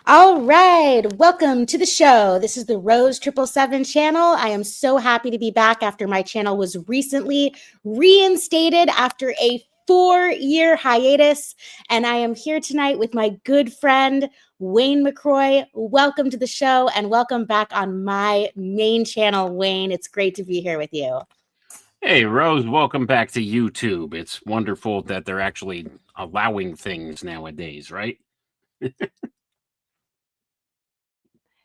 All right, welcome to the show. This is the Rose777 channel. I am so happy to be back after my channel was recently reinstated after a 4-year hiatus. And I am here tonight with my good friend, Wayne McRoy. Welcome to the show and welcome back on my main channel, Wayne. It's great to be here with you. Hey, Rose, welcome back to YouTube. It's wonderful that they're actually allowing things nowadays, right?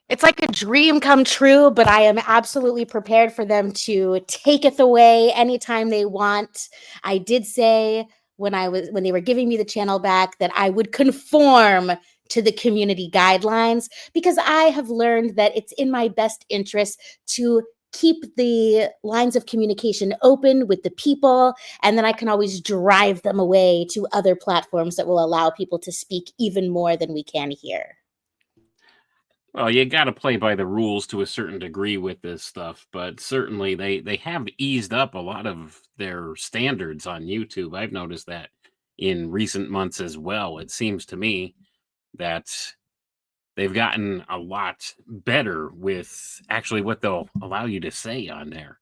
It's like a dream come true, but I am absolutely prepared for them to take it away anytime they want. I did say when they were giving me the channel back that I would conform to the community guidelines because I have learned that it's in my best interest to keep the lines of communication open with the people, and then I can always drive them away to other platforms that will allow people to speak even more than we can here. Well, you got to play by the rules to a certain degree with this stuff, but certainly they have eased up a lot of their standards on YouTube. I've noticed that in recent months as well. It seems to me that they've gotten a lot better with actually what they'll allow you to say on there.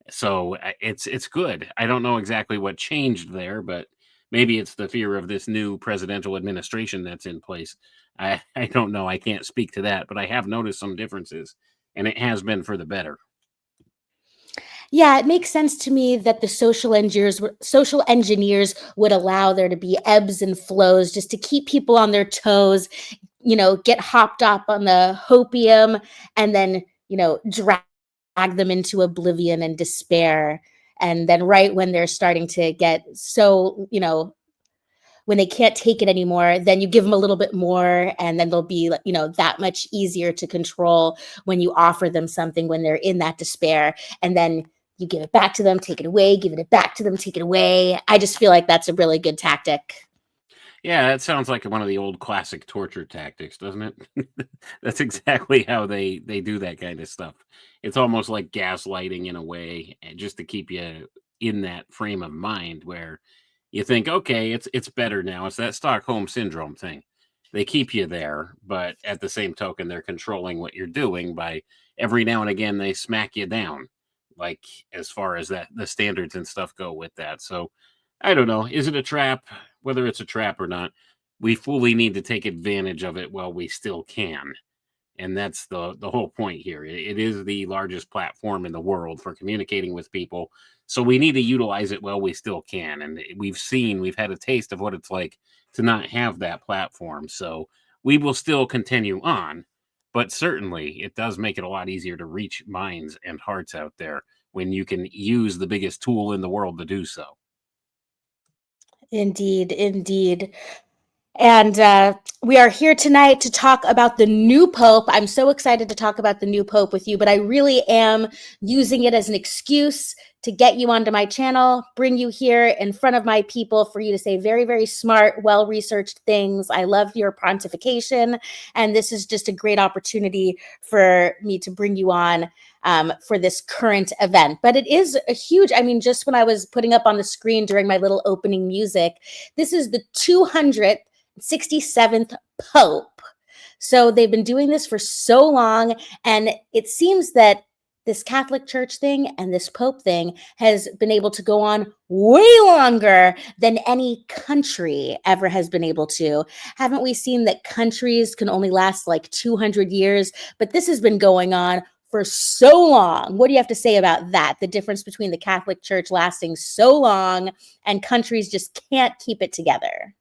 So it's good. I don't know exactly what changed there, but maybe it's the fear of this new presidential administration that's in place. I don't know. I can't speak to that, but I have noticed some differences, and it has been for the better. Yeah, it makes sense to me that the social engineers would allow there to be ebbs and flows just to keep people on their toes, get hopped up on the hopium and then, drag them into oblivion and despair. And then right when they're starting to get so, when they can't take it anymore, then you give them a little bit more and then they'll be, that much easier to control when you offer them something when they're in that despair. And then you give it back to them, take it away, give it back to them, take it away. I just feel like that's a really good tactic. Yeah, that sounds like one of the old classic torture tactics, doesn't it? That's exactly how they do that kind of stuff. It's almost like gaslighting in a way, just to keep you in that frame of mind where you think, okay, it's better now. It's that Stockholm syndrome thing. They keep you there, but at the same token, they're controlling what you're doing by every now and again they smack you down, like as far as that the standards and stuff go with that. So I don't know. Is it a trap? Whether it's a trap or not, we fully need to take advantage of it while we still can. And that's the whole point here. It is the largest platform in the world for communicating with people. So we need to utilize it while we still can. And we've had a taste of what it's like to not have that platform. So we will still continue on. But certainly it does make it a lot easier to reach minds and hearts out there when you can use the biggest tool in the world to do so. Indeed, indeed. And we are here tonight to talk about the new Pope. I'm so excited to talk about the new Pope with you, but I really am using it as an excuse to get you onto my channel, bring you here in front of my people for you to say very, very smart, well-researched things. I love your pontification, and this is just a great opportunity for me to bring you on for this current event. But it is a huge, just when I was putting up on the screen during my little opening music, this is the 267th Pope. So they've been doing this for so long, and it seems that this Catholic Church thing and this Pope thing has been able to go on way longer than any country ever has been able to. Haven't we seen that countries can only last like 200 years? But this has been going on for so long. What do you have to say about that? The difference between the Catholic Church lasting so long and countries just can't keep it together.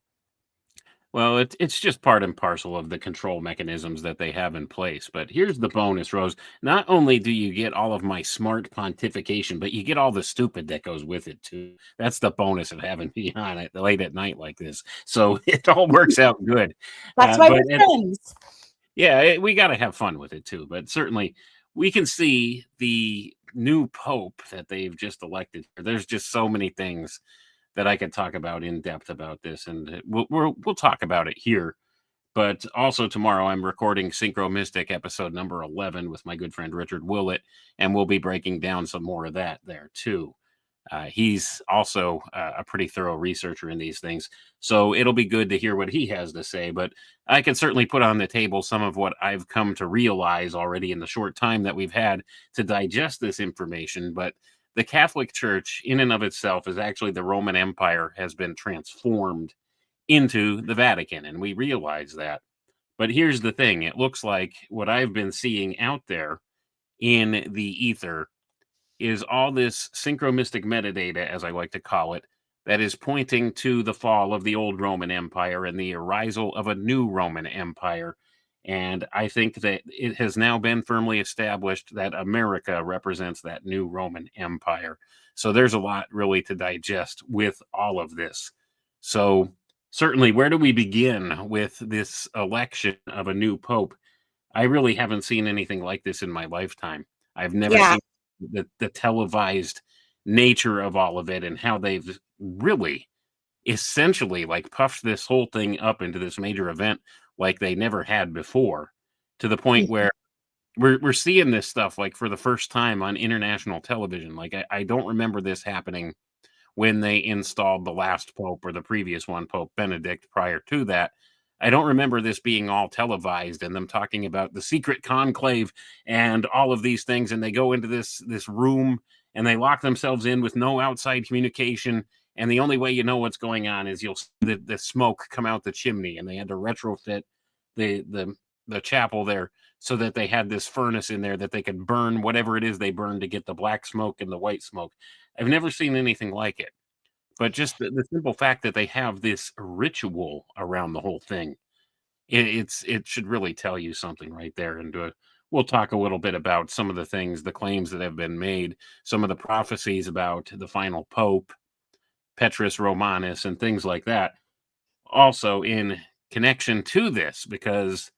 Well, it's just part and parcel of the control mechanisms that they have in place. But here's the bonus, Rose. Not only do you get all of my smart pontification, but you get all the stupid that goes with it too. That's the bonus of having me on it late at night like this. So it all works out good. That's why But we're friends. yeah, we got to have fun with it too. But certainly, we can see the new pope that they've just elected. There's just so many things that I could talk about in depth about this, and we'll talk about it here. But also tomorrow, I'm recording Synchro Mystic episode number 11 with my good friend Richard Willett, and we'll be breaking down some more of that there too. He's also a pretty thorough researcher in these things. So it'll be good to hear what he has to say. But I can certainly put on the table some of what I've come to realize already in the short time that we've had to digest this information. But the Catholic Church, in and of itself, is actually the Roman Empire has been transformed into the Vatican. And we realize that. But here's the thing, it looks like what I've been seeing out there in the ether is all this synchromystic metadata, as I like to call it, that is pointing to the fall of the old Roman Empire and the arisal of a new Roman Empire. And I think that it has now been firmly established that America represents that new Roman Empire. So there's a lot really to digest with all of this. So, certainly, where do we begin with this election of a new pope? I really haven't seen anything like this in my lifetime. I've never Yeah. seen the televised nature of all of it and how they've really essentially like puffed this whole thing up into this major event like they never had before, to the point Mhm. where we're seeing this stuff like for the first time on international television. Like I don't remember this happening when they installed the last pope or the previous one, Pope Benedict, prior to that. I don't remember this being all televised and them talking about the secret conclave and all of these things. And they go into this room and they lock themselves in with no outside communication. And the only way you know what's going on is you'll see the smoke come out the chimney. And they had to retrofit the the the chapel there so that they had this furnace in there that they could burn whatever it is they burn to get the black smoke and the white smoke. I've never seen anything like it. But just the simple fact that they have this ritual around the whole thing, it should really tell you something right there. And we'll talk a little bit about some of the things, the claims that have been made, some of the prophecies about the final pope, Petrus Romanus, and things like that. Also in connection to this, because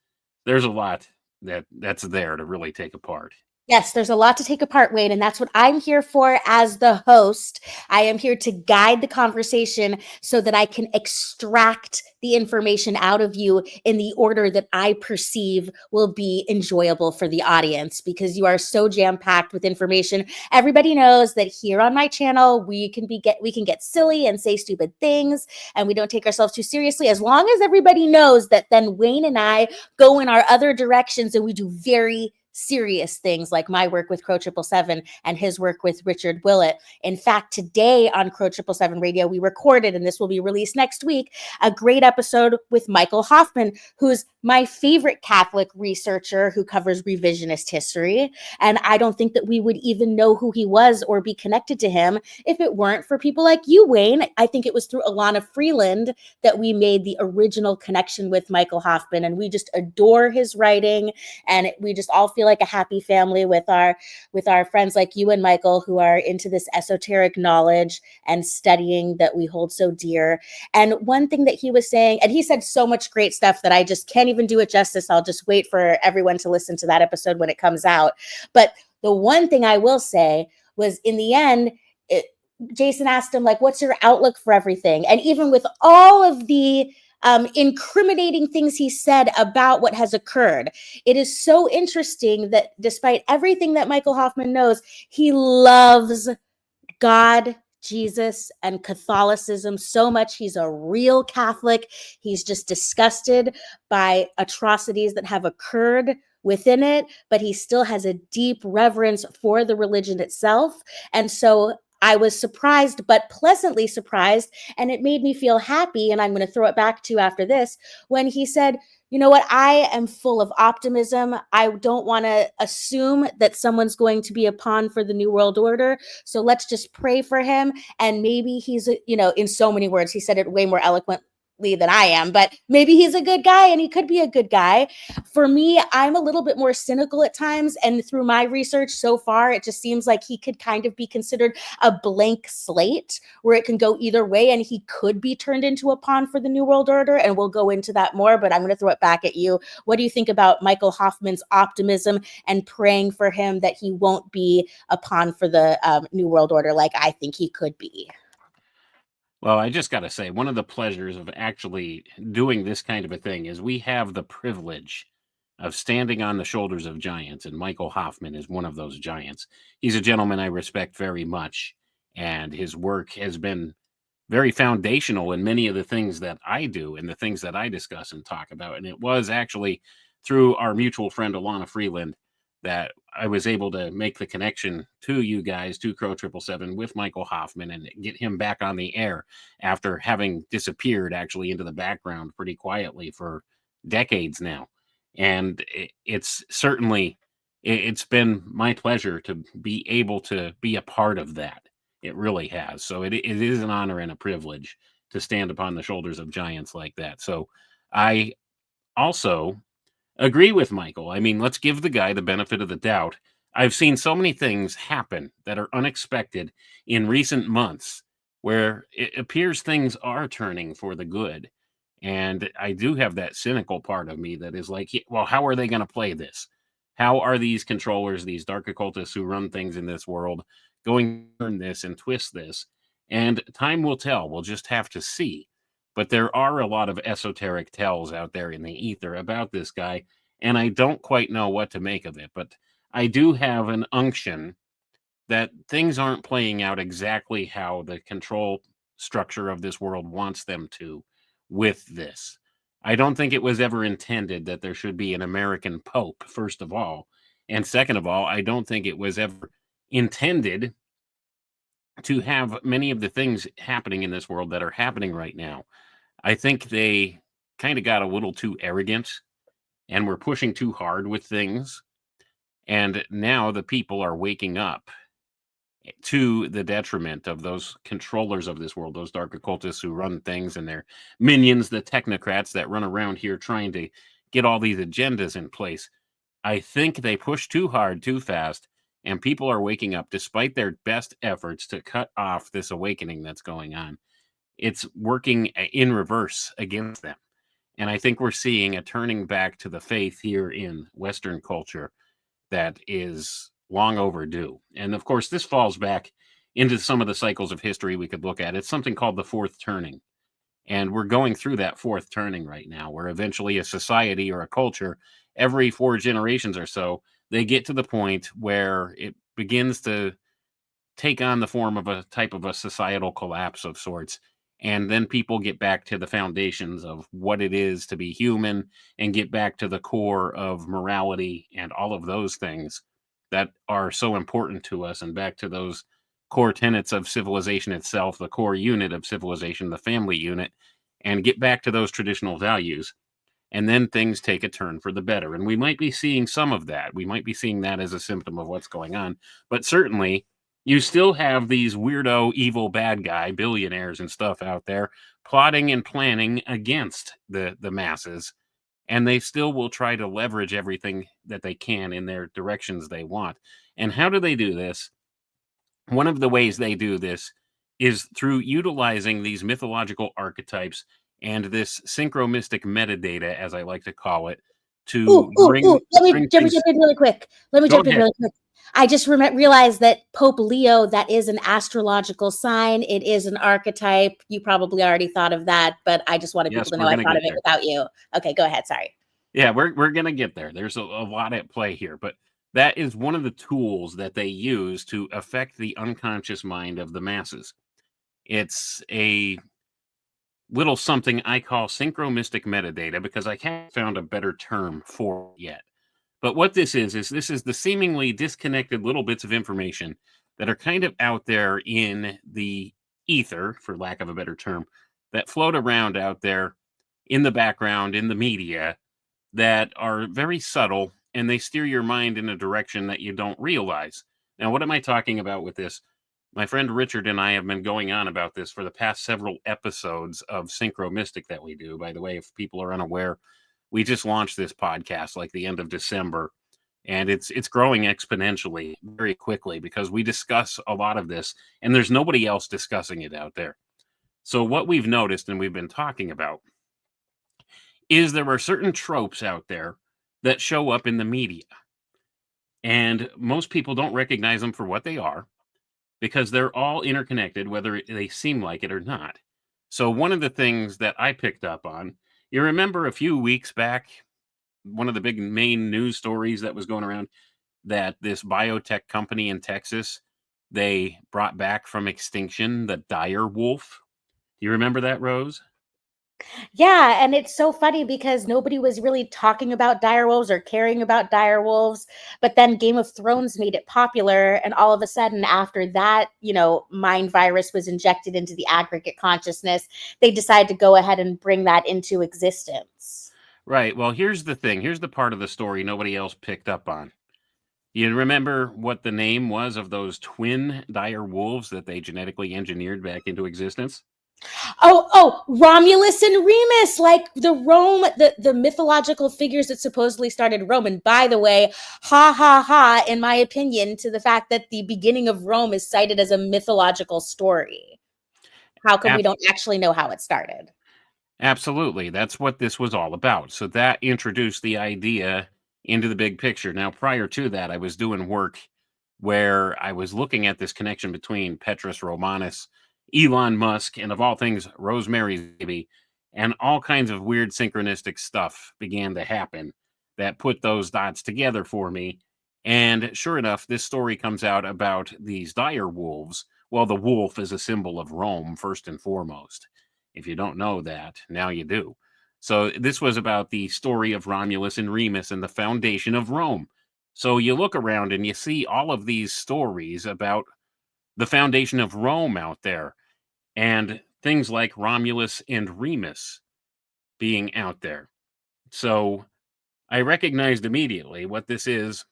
there's a lot that's there to really take apart. Yes, there's a lot to take apart, Wayne, and that's what I'm here for as the host. I am here to guide the conversation so that I can extract the information out of you in the order that I perceive will be enjoyable for the audience, because you are so jam-packed with information. Everybody knows that here on my channel, we can get silly and say stupid things, and we don't take ourselves too seriously, as long as everybody knows that then Wayne and I go in our other directions and we do very serious things, like my work with Crow 777 and his work with Richard Willett. In fact, today on Crow 777 Radio, we recorded, and this will be released next week, a great episode with Michael Hoffman, who's my favorite Catholic researcher who covers revisionist history. And I don't think that we would even know who he was or be connected to him if it weren't for people like you, Wayne. I think it was through Alana Freeland that we made the original connection with Michael Hoffman, and we just adore his writing, and we just all feel like a happy family with our friends like you and Michael, who are into this esoteric knowledge and studying that we hold so dear. And one thing that he was saying, and he said so much great stuff that I just can't even do it justice. I'll just wait for everyone to listen to that episode when it comes out. But the one thing I will say was, in the end, Jason asked him, like, what's your outlook for everything? And even with all of the incriminating things he said about what has occurred, it is so interesting that despite everything that Michael Hoffman knows, he loves God, Jesus, and Catholicism so much. He's a real Catholic. He's just disgusted by atrocities that have occurred within it, but he still has a deep reverence for the religion itself. And so I was surprised, but pleasantly surprised, and it made me feel happy. And I'm going to throw it back to you after this, when he said, you know what? I am full of optimism. I don't want to assume that someone's going to be a pawn for the New World Order. So let's just pray for him. And maybe he's, in so many words, he said it way more eloquently than I am, but maybe he's a good guy, and he could be a good guy. For me, I'm a little bit more cynical at times. And through my research so far, it just seems like he could kind of be considered a blank slate where it can go either way, and he could be turned into a pawn for the New World Order. And we'll go into that more, but I'm going to throw it back at you. What do you think about Michael Hoffman's optimism and praying for him that he won't be a pawn for the New World Order like I think he could be? Well, I just got to say, one of the pleasures of actually doing this kind of a thing is we have the privilege of standing on the shoulders of giants, and Michael Hoffman is one of those giants. He's a gentleman I respect very much, and his work has been very foundational in many of the things that I do and the things that I discuss and talk about. And it was actually through our mutual friend Alana Freeland that I was able to make the connection to you guys, to Crow 777 with Michael Hoffman, and get him back on the air after having disappeared actually into the background pretty quietly for decades now. And it's certainly it's been my pleasure to be able to be a part of that. It really has. So it is an honor and a privilege to stand upon the shoulders of giants like that. So I also agree with Michael. I mean, let's give the guy the benefit of the doubt. I've seen so many things happen that are unexpected in recent months where it appears things are turning for the good. And I do have that cynical part of me that is like, well, how are they going to play this? How are these controllers, these dark occultists who run things in this world, going to turn this and twist this? And time will tell. We'll just have to see. But there are a lot of esoteric tells out there in the ether about this guy, and I don't quite know what to make of it. But I do have an unction that things aren't playing out exactly how the control structure of this world wants them to with this. I don't think it was ever intended that there should be an American Pope, first of all. And second of all, I don't think it was ever intended to have many of the things happening in this world that are happening right now. I think they kind of got a little too arrogant and were pushing too hard with things. And now the people are waking up to the detriment of those controllers of this world, those dark occultists who run things and their minions, the technocrats that run around here trying to get all these agendas in place. I think they push too hard, too fast, and people are waking up despite their best efforts to cut off this awakening that's going on. It's working in reverse against them. And I think we're seeing a turning back to the faith here in Western culture that is long overdue. And of course, this falls back into some of the cycles of history we could look at. It's something called the fourth turning. And we're going through that fourth turning right now, where eventually a society or a culture, every 4 generations or so, they get to the point where it begins to take on the form of a type of a societal collapse of sorts. And then people get back to the foundations of what it is to be human and get back to the core of morality and all of those things that are so important to us, and back to those core tenets of civilization itself, the core unit of civilization, the family unit, and get back to those traditional values. And then things take a turn for the better. And we might be seeing some of that. We might be seeing that as a symptom of what's going on. But certainly, you still have these weirdo, evil, bad guy billionaires and stuff out there plotting and planning against the masses. And they still will try to leverage everything that they can in their directions they want. And how do they do this? One of the ways they do this is through utilizing these mythological archetypes and this synchromystic metadata, as I like to call it, Ooh, to ooh, ooh. bring Let me things. jump in really quick. Let me Go jump in ahead. really quick. I just realized that Pope Leo, that is an astrological sign. It is an archetype. You probably already thought of that, but I just wanted Yes, people to we're know I gonna thought get of it there. without you. Okay, go ahead. Sorry. Yeah, we're gonna get there. There's a lot at play here, but that is one of the tools that they use to affect the unconscious mind of the masses. It's a little something I call synchromystic metadata because I haven't found a better term for it yet. But what this is this is the seemingly disconnected little bits of information that are kind of out there in the ether, for lack of a better term, that float around out there in the background, in the media, that are very subtle, and they steer your mind in a direction that you don't realize. Now, what am I talking about with this? My friend Richard and I have been going on about this for the past several episodes of Synchro Mystic that we do. By the way, if people are unaware, we just launched this podcast like the end of December, and it's growing exponentially very quickly because we discuss a lot of this, and there's nobody else discussing it out there. So what we've noticed and we've been talking about is there are certain tropes out there that show up in the media, and most people don't recognize them for what they are because they're all interconnected, whether they seem like it or not. So, one of the things that I picked up on, you remember a few weeks back, one of the big main news stories that was going around, that this biotech company in Texas they brought back from extinction the dire wolf. Do you remember that, Rose? Yeah, and it's so funny because nobody was really talking about direwolves or caring about direwolves, but then Game of Thrones made it popular, and all of a sudden, after that, mind virus was injected into the aggregate consciousness, they decided to go ahead and bring that into existence. Right. Well, here's the thing. Here's the part of the story nobody else picked up on. You remember what the name was of those twin dire wolves that they genetically engineered back into existence? Oh, Romulus and Remus, like the mythological figures that supposedly started Rome. And by the way, ha ha ha, in my opinion, to the fact that the beginning of Rome is cited as a mythological story. How come we don't actually know how it started? Absolutely. That's what this was all about. So that introduced the idea into the big picture. Now, prior to that, I was doing work where I was looking at this connection between Petrus Romanus, Elon Musk, and of all things, Rosemary's Baby, and all kinds of weird synchronistic stuff began to happen that put those dots together for me. And sure enough, this story comes out about these dire wolves. Well, the wolf is a symbol of Rome, first and foremost. If you don't know that, now you do. So this was about the story of Romulus and Remus and the foundation of Rome. So you look around and you see all of these stories about the foundation of Rome out there and things like Romulus and Remus being out there. So I recognized immediately what this is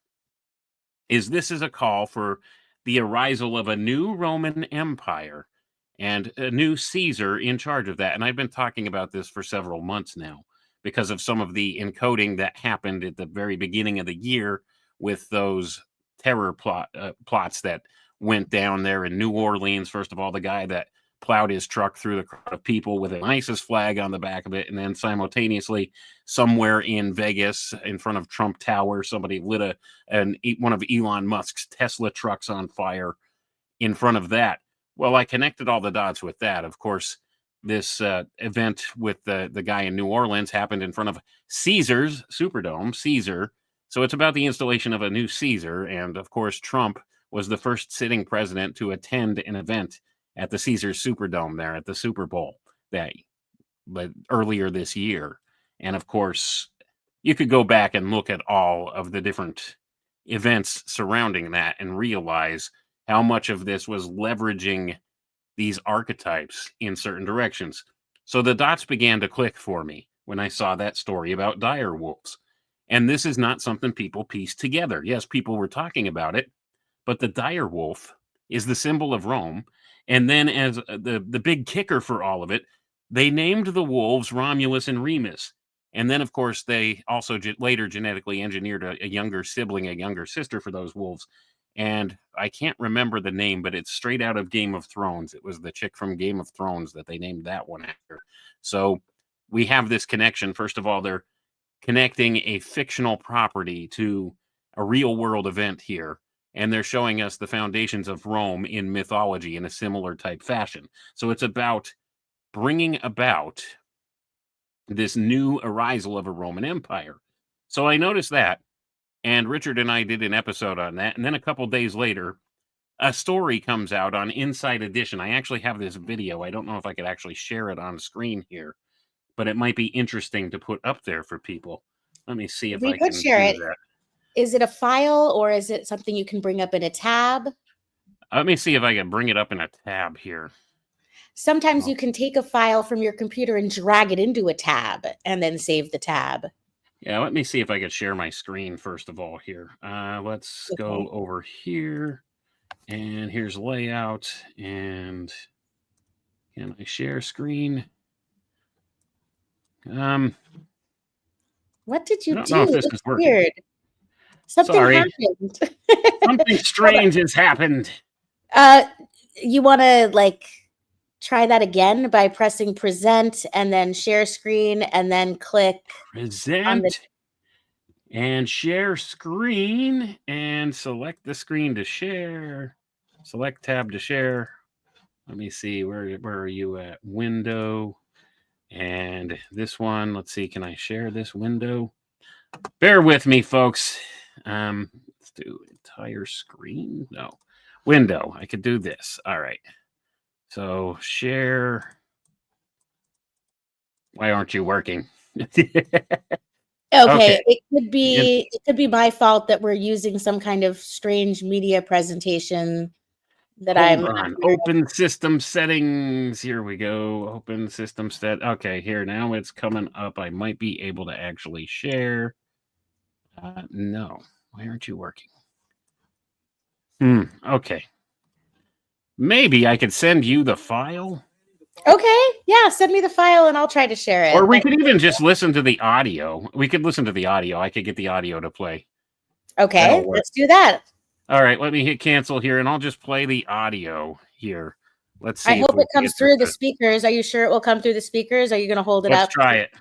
this is a call for the arisal of a new Roman Empire and a new Caesar in charge of that. And I've been talking about this for several months now because of some of the encoding that happened at the very beginning of the year with those plots that went down there in New Orleans. First of all, the guy that plowed his truck through the crowd of people with an ISIS flag on the back of it, and then simultaneously somewhere in Vegas in front of Trump Tower, somebody lit one of Elon Musk's Tesla trucks on fire in front of that. Well, I connected all the dots with that. Of course, this event with the guy in New Orleans happened in front of Caesar's Superdome, Caesar. So it's about the installation of a new Caesar. And of course, Trump was the first sitting president to attend an event at the Caesars Superdome there at the Super Bowl that earlier this year. And of course, you could go back and look at all of the different events surrounding that and realize how much of this was leveraging these archetypes in certain directions. So the dots began to click for me when I saw that story about dire wolves. And this is not something people pieced together. Yes, people were talking about it, but the dire wolf is the symbol of Rome. And then, as the big kicker for all of it, they named the wolves Romulus and Remus. And then, of course, they also later genetically engineered a younger sibling, a younger sister for those wolves. And I can't remember the name, but it's straight out of Game of Thrones. It was the chick from Game of Thrones that they named that one after. So we have this connection. First of all, they're connecting a fictional property to a real world event here. And they're showing us the foundations of Rome in mythology in a similar type fashion. So it's about bringing about this new arisal of a Roman Empire. So I noticed that, and Richard and I did an episode on that. And then a couple days later, a story comes out on Inside Edition. I actually have this video. I don't know if I could actually share it on screen here, but it might be interesting to put up there for people. Let me see if We I could can share do it. that. Is it a file or is it something you can bring up in a tab? Let me see if I can bring it up in a tab here. Sometimes Oh, you can take a file from your computer and drag it into a tab and then save the tab. yeah, let me see if I can share my screen first of all here. Let's Okay. go over here, and here's layout, and can I share screen? Um, What did I you don't know if do? this is It's working. weird. Something Sorry, happened. something Hold on. strange has happened. Uh, you want to try that again by pressing present and then share screen and then click on the Present and share screen and select the screen to share. Select tab to share. Let me see, where are you at? Window. And this one, let's see, can I share this window? Bear with me, folks. Let's do entire screen. No. window. I could do this. All right. So share. Why aren't you working? Okay, Okay. it could be my fault that we're using some kind of strange media presentation that Hold I'm on. Open system settings. Here we go. Open system set. Okay, here now it's coming up. I might be able to actually share. No. Why aren't you working? Okay. Maybe I could send you the file. Okay, yeah, send me the file and I'll try to share it. Or we could even just listen to the audio. We could listen to the audio. I could get the audio to play. That'll Okay, work. let's do that. All right, let me hit cancel here, and I'll just play the audio here. Let's I see if hope we it can comes get this through the to. speakers. Are you sure it will come through the speakers? Are you going to hold it Let's up? try it.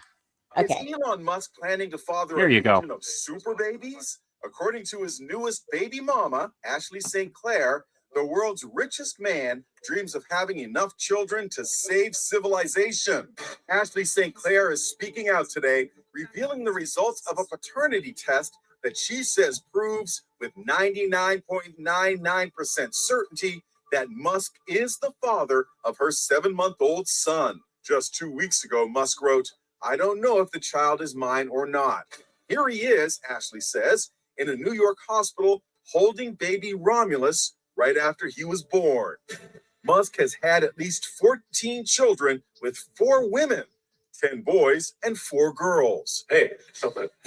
Okay. Is Elon Musk planning to father Here a you go. legion of super babies? According to his newest baby mama, Ashley St. Clair, the world's richest man dreams of having enough children to save civilization. Ashley St. Clair is speaking out today, revealing the results of a paternity test that she says proves with 99.99% certainty that Musk is the father of her 7-month-old son. Just 2 weeks ago, Musk wrote, "I don't know if the child is mine or not. Here he is," Ashley says, in a New York hospital holding baby Romulus right after he was born. Musk has had at least 14 children with 4 women, 10 boys and 4 girls. Hey,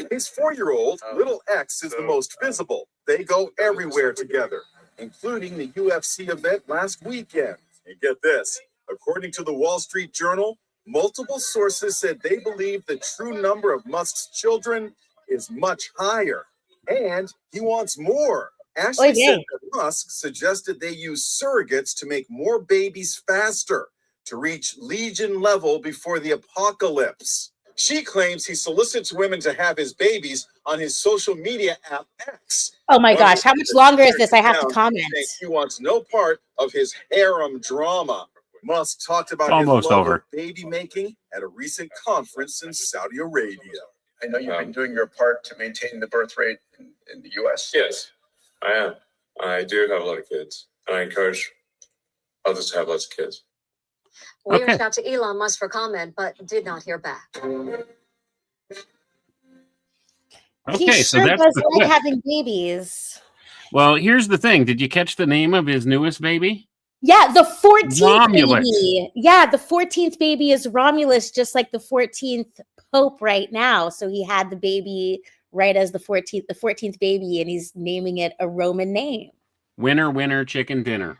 his 4-year-old, little X, is the most visible. They go everywhere together, including the UFC event last weekend. And get this, according to the Wall Street Journal, multiple sources said they believe the true number of Musk's children is much higher. And he wants more. Ashley said that Musk suggested they use surrogates to make more babies faster to reach legion level before the apocalypse. She claims he solicits women to have his babies on his social media app X. Oh my gosh, how much longer is this? I have to comment. He wants no part of his harem drama. Musk talked about his Almost love over. of baby making at a recent conference in Saudi Arabia. I know you've been doing your part to maintain the birth rate in the U.S. Yes, I am. I do have a lot of kids, and I encourage others to have lots of kids. We Okay. reached out to Elon Musk for comment, but did not hear back. He Okay, so sure that's does the like clip. having babies. Well, here's the thing. Did you catch the name of his newest baby? Yeah, the 14th Romulus. baby. Yeah, the 14th baby is Romulus, just like the 14th Pope right now. So he had the baby right as the 14th baby, and he's naming it a Roman name. Winner, winner, chicken dinner.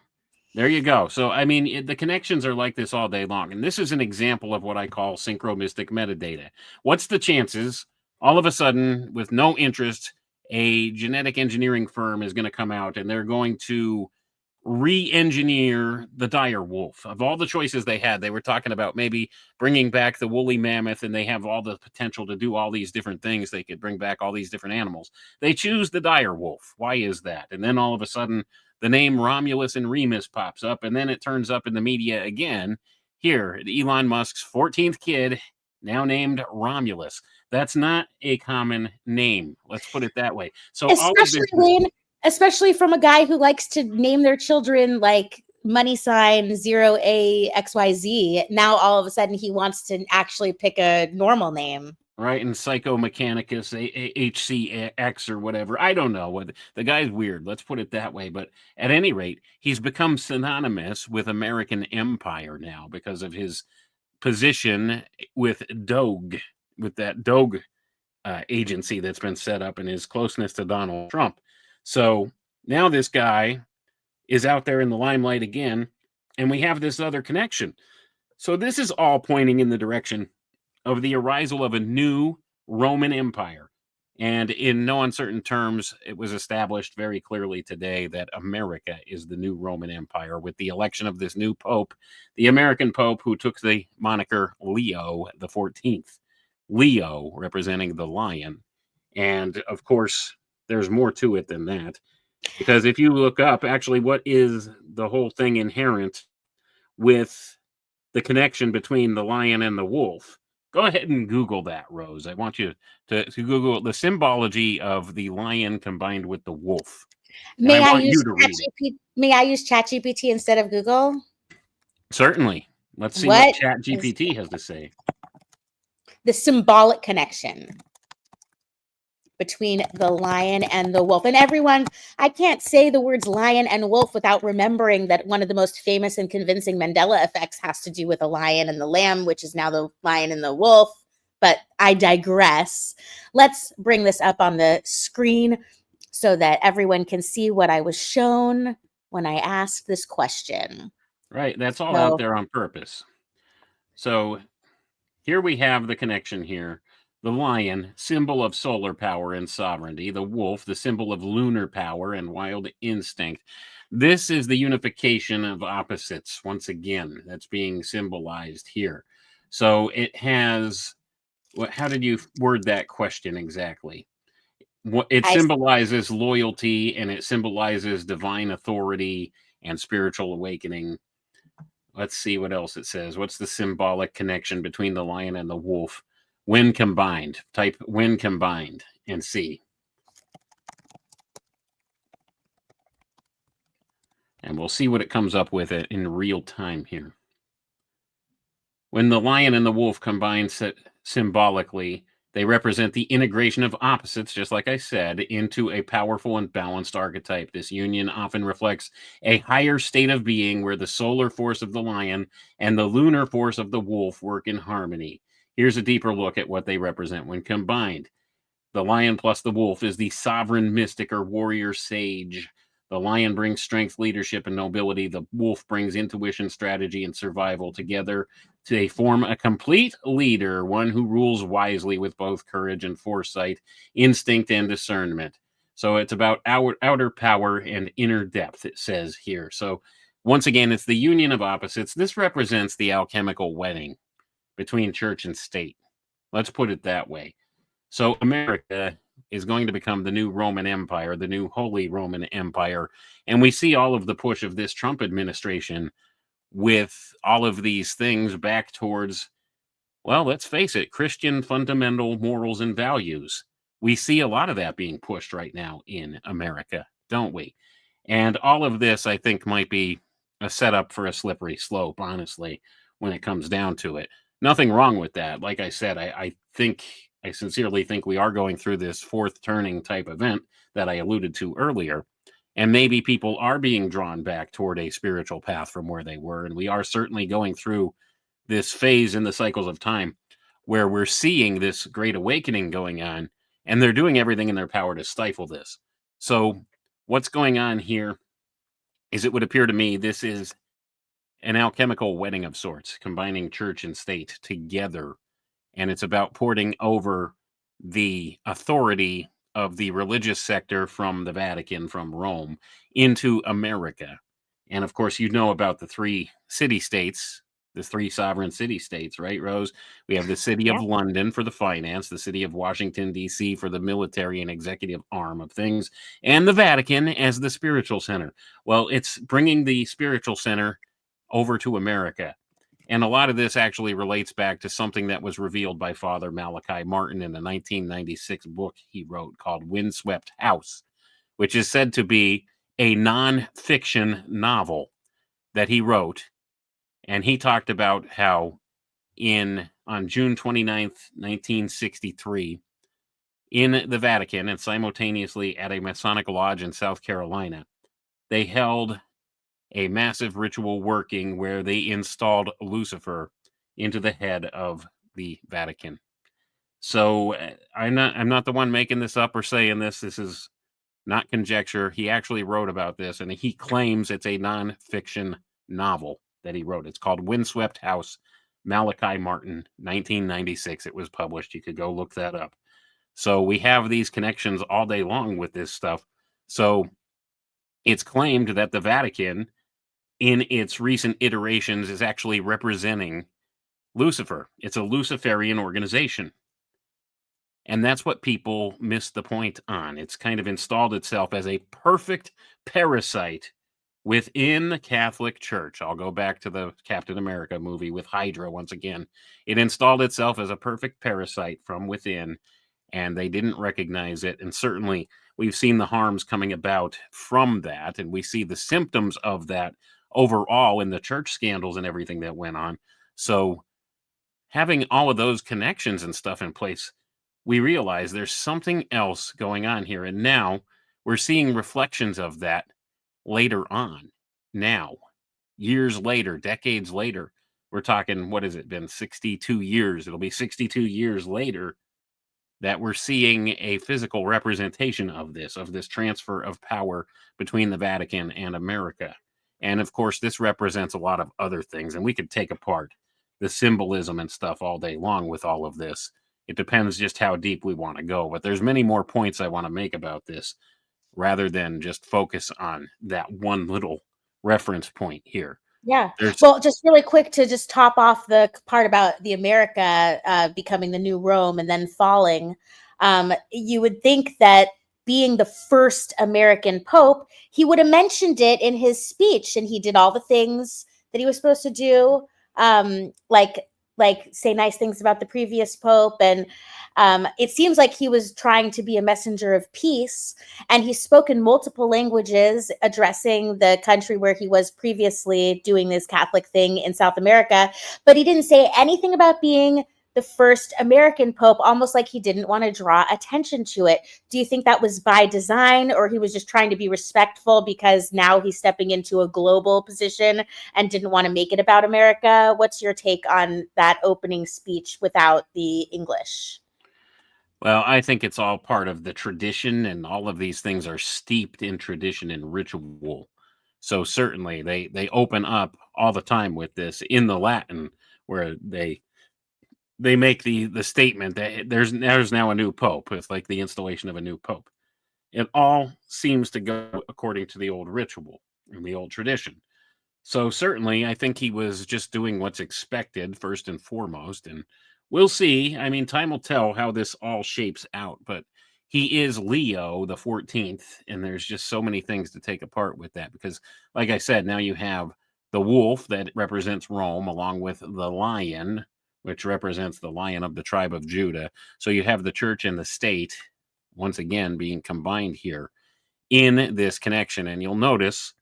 There you go. So, I mean, the connections are like this all day long. And this is an example of what I call synchromistic metadata. What's the chances all of a sudden, with no interest, a genetic engineering firm is going to come out and they're going to re-engineer the dire wolf? Of all the choices they had, they were talking about maybe bringing back the woolly mammoth, and they have all the potential to do all these different things. They could bring back all these different animals. They choose the dire wolf. Why is that? And then all of a sudden the name Romulus and Remus pops up, and then it turns up in the media again. Here, Elon Musk's 14th kid, now named Romulus. That's not a common name. Let's put it that way. So Especially, Wayne, especially from a guy who likes to name their children like money sign 0AXYZ. Now all of a sudden he wants to actually pick a normal name. Right, and Psychomechanicus HCX or whatever. I don't know. What the guy's weird. Let's put it that way. But at any rate, he's become synonymous with American empire now because of his position with Doge, with that Doge agency that's been set up, and his closeness to Donald Trump. So now this guy is out there in the limelight again, and we have this other connection. So this is all pointing in the direction of the arisal of a new Roman Empire. And in no uncertain terms, it was established very clearly today that America is the new Roman Empire with the election of this new Pope, the American Pope, who took the moniker Leo the 14th. Leo representing the lion. And of course, there's more to it than that. Because if you look up, actually, what is the whole thing inherent with the connection between the lion and the wolf? Go ahead and Google that, Rose. I want you to Google the symbology of the lion combined with the wolf. And I May I want you use to read it. May I use ChatGPT instead of Google? Certainly. Let's see what What is ChatGPT has to say. the symbolic connection between the lion and the wolf? And everyone, I can't say the words lion and wolf without remembering that one of the most famous and convincing Mandela effects has to do with a lion and the lamb, which is now the lion and the wolf. But I digress. Let's bring this up on the screen so that everyone can see what I was shown when I asked this question. Right. That's all So- out there on purpose. So here we have the connection here. The lion, symbol of solar power and sovereignty. The wolf, the symbol of lunar power and wild instinct. This is the unification of opposites, once again, that's being symbolized here. So it has, how did you word that question exactly? It symbolizes loyalty, and it symbolizes divine authority and spiritual awakening. Let's see what else it says. What's the symbolic connection between the lion and the wolf when combined? Type when combined and see. And we'll see what it comes up with it in real time here. When the lion and the wolf combine symbolically, they represent the integration of opposites, just like I said, into a powerful and balanced archetype. This union often reflects a higher state of being where the solar force of the lion and the lunar force of the wolf work in harmony. Here's a deeper look at what they represent when combined. The lion plus the wolf is the sovereign mystic or warrior sage. The lion brings strength, leadership, and nobility. The wolf brings intuition, strategy, and survival. Together, they form a complete leader, one who rules wisely with both courage and foresight, instinct and discernment. So it's about outer power and inner depth, it says here. So once again, it's the union of opposites. This represents the alchemical wedding between church and state. Let's put it that way. So America is going to become the new Roman Empire, the new Holy Roman Empire. And we see all of the push of this Trump administration with all of these things back towards, well, let's face it, Christian fundamental morals and values. We see a lot of that being pushed right now in America, don't we? And all of this, I think, might be a setup for a slippery slope, honestly, when it comes down to it. Nothing wrong with that. Like I said, I sincerely think we are going through this fourth turning type event that I alluded to earlier. And maybe people are being drawn back toward a spiritual path from where they were. And we are certainly going through this phase in the cycles of time where we're seeing this great awakening going on, and they're doing everything in their power to stifle this. So what's going on here is, it would appear to me, this is an alchemical wedding of sorts, combining church and state together. And it's about porting over the authority of the religious sector from the Vatican, from Rome, into America. And of course, you know about the three city-states, the three sovereign city-states, right, Rose? We have the city of London for the finance, the city of Washington, D.C. for the military and executive arm of things, and the Vatican as the spiritual center. Well, it's bringing the spiritual center over to America. And a lot of this actually relates back to something that was revealed by Father Malachi Martin in a 1996 book he wrote called Windswept House, which is said to be a non-fiction novel that he wrote. And he talked about how on June 29th, 1963, in the Vatican and simultaneously at a Masonic lodge in South Carolina, they held a massive ritual working where they installed Lucifer into the head of the Vatican. So I'm not the one making this up or saying this. This is not conjecture. He actually wrote about this, and he claims it's a non-fiction novel that he wrote. It's called Windswept House, Malachi Martin, 1996. It was published. You could go look that up. So we have these connections all day long with this stuff. So it's claimed that the Vatican, in its recent iterations, is actually representing Lucifer. It's a Luciferian organization. And that's what people miss the point on. It's kind of installed itself as a perfect parasite within the Catholic Church. I'll go back to the Captain America movie with Hydra once again. It installed itself as a perfect parasite from within, and they didn't recognize it. And certainly we've seen the harms coming about from that, and we see the symptoms of that overall in the church scandals and everything that went on. So having all of those connections and stuff in place, we realize there's something else going on here. And now we're seeing reflections of that later on. Now, years later, decades later, we're talking, what has it been, 62 years? It'll be 62 years later that we're seeing a physical representation of this transfer of power between the Vatican and America. And of course, this represents a lot of other things, and we could take apart the symbolism and stuff all day long with all of this. It depends just how deep we want to go, but there's many more points I want to make about this rather than just focus on that one little reference point here. Yeah. There's Well, just really quick to just top off the part about the America becoming the new Rome and then falling. You would think that being the first American Pope, he would have mentioned it in his speech, and he did all the things that he was supposed to do, like say nice things about the previous Pope. And it seems like he was trying to be a messenger of peace. And he spoke in multiple languages, addressing the country where he was previously doing this Catholic thing in South America. But he didn't say anything about being the first American Pope, almost like he didn't want to draw attention to it. Do you think that was by design, or he was just trying to be respectful because now he's stepping into a global position and didn't want to make it about America? What's your take on that opening speech without the English? Well, I think it's all part of the tradition, and all of these things are steeped in tradition and ritual. So certainly they open up all the time with this in the Latin, where they make the statement that there's now a new pope. It's like the installation of a new pope. It all seems to go according to the old ritual and the old tradition. So certainly, I think he was just doing what's expected first and foremost, and we'll see. I mean, time will tell how this all shapes out, but he is Leo the 14th, and there's just so many things to take apart with that because, like I said, now you have the wolf that represents Rome, along with the lion, which represents the lion of the tribe of Judah. So you have the church and the state once again being combined here in this connection, and you'll notice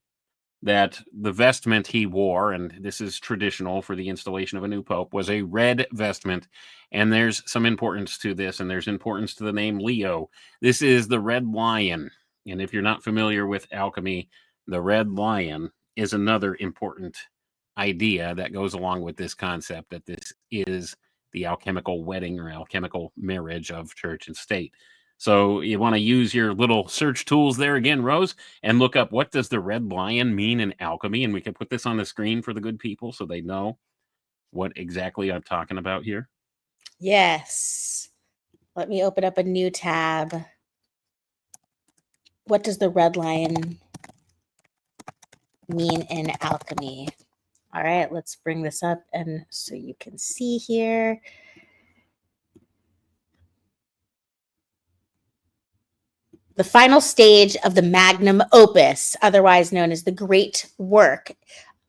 that the vestment he wore, and this is traditional for the installation of a new pope, was a red vestment. And there's some importance to this, and there's importance to the name Leo. This is the red lion. And if you're not familiar with alchemy, the red lion is another important idea that goes along with this concept that this is the alchemical wedding or alchemical marriage of church and state. So you want to use your little search tools there again, Rose, and look up what does the red lion mean in alchemy, and we can put this on the screen for the good people so they know what exactly I'm talking about here. Yes. Let me open up a new tab. What does the red lion mean in alchemy? All right, let's bring this up and so you can see here. The final stage of the magnum opus, otherwise known as the great work,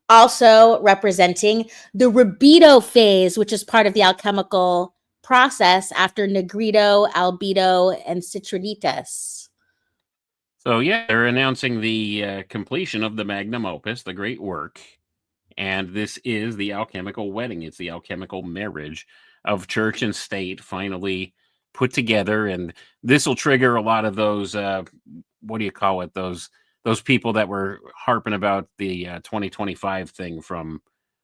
also representing the libido phase, which is part of the alchemical process after negrito, albedo, and citronitas. So yeah, they're announcing the completion of the magnum opus, the great work. And this is the alchemical wedding. It's the alchemical marriage of church and state finally put together. And this will trigger a lot of those, what do you call it? Those people that were harping about the 2025 thing from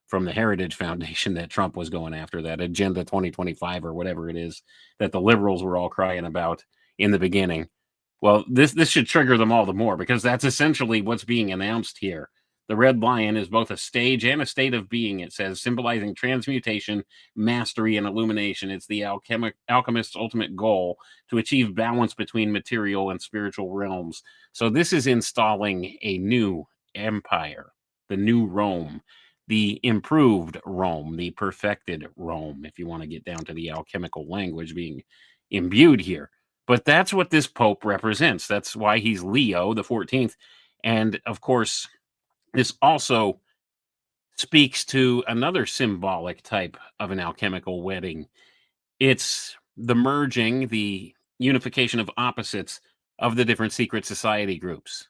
the Heritage Foundation that Trump was going after, that Agenda 2025 or whatever it is that the liberals were all crying about in the beginning. Well, this should trigger them all the more because that's essentially what's being announced here. The red lion is both a stage and a state of being, it says, symbolizing transmutation, mastery, and illumination. It's the alchemist's ultimate goal to achieve balance between material and spiritual realms. So this is installing a new empire, the new Rome, the improved Rome, the perfected Rome, if you want to get down to the alchemical language being imbued here. But that's what this Pope represents. That's why he's Leo the 14th. And of course, this also speaks to another symbolic type of an alchemical wedding. It's the merging, the unification of opposites of the different secret society groups.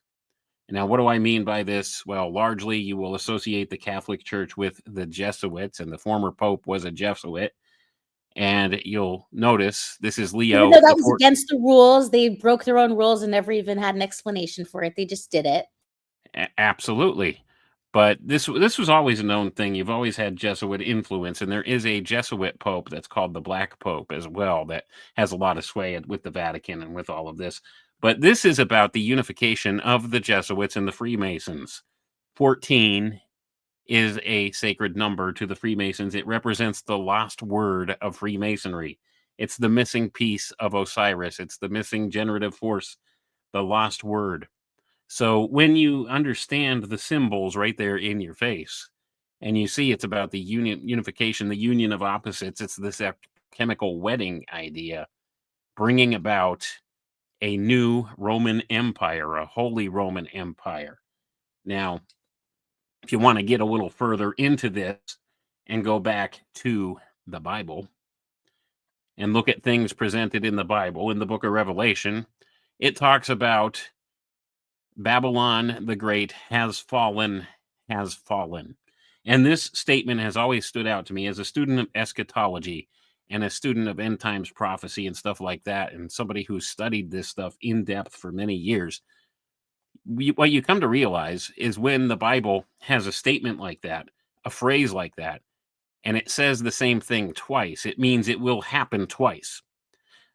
Now, what do I mean by this? Well, largely you will associate the Catholic Church with the Jesuits, and the former Pope was a Jesuit. And you'll notice this is Even Leo though that the was 14th. against the rules, they broke their own rules and never even had an explanation for it. They just did it. Absolutely. But this was always a known thing. You've always had Jesuit influence, and there is a Jesuit Pope that's called the Black Pope as well that has a lot of sway with the Vatican and with all of this. But this is about the unification of the Jesuits and the Freemasons. 14 is a sacred number to the Freemasons. It represents the lost word of Freemasonry. It's the missing piece of Osiris. It's the missing generative force, the lost word. So when you understand the symbols right there in your face, and you see it's about the unification, the union of opposites, it's this chemical wedding idea, bringing about a new Roman Empire, a Holy Roman Empire. Now, if you want to get a little further into this and go back to the Bible and look at things presented in the Bible, in the book of Revelation, it talks about Babylon the Great has fallen, has fallen. And this statement has always stood out to me as a student of eschatology and a student of end times prophecy and stuff like that, and somebody who's studied this stuff in depth for many years. What you come to realize is when the Bible has a statement like that, a phrase like that, and it says the same thing twice, it means it will happen twice.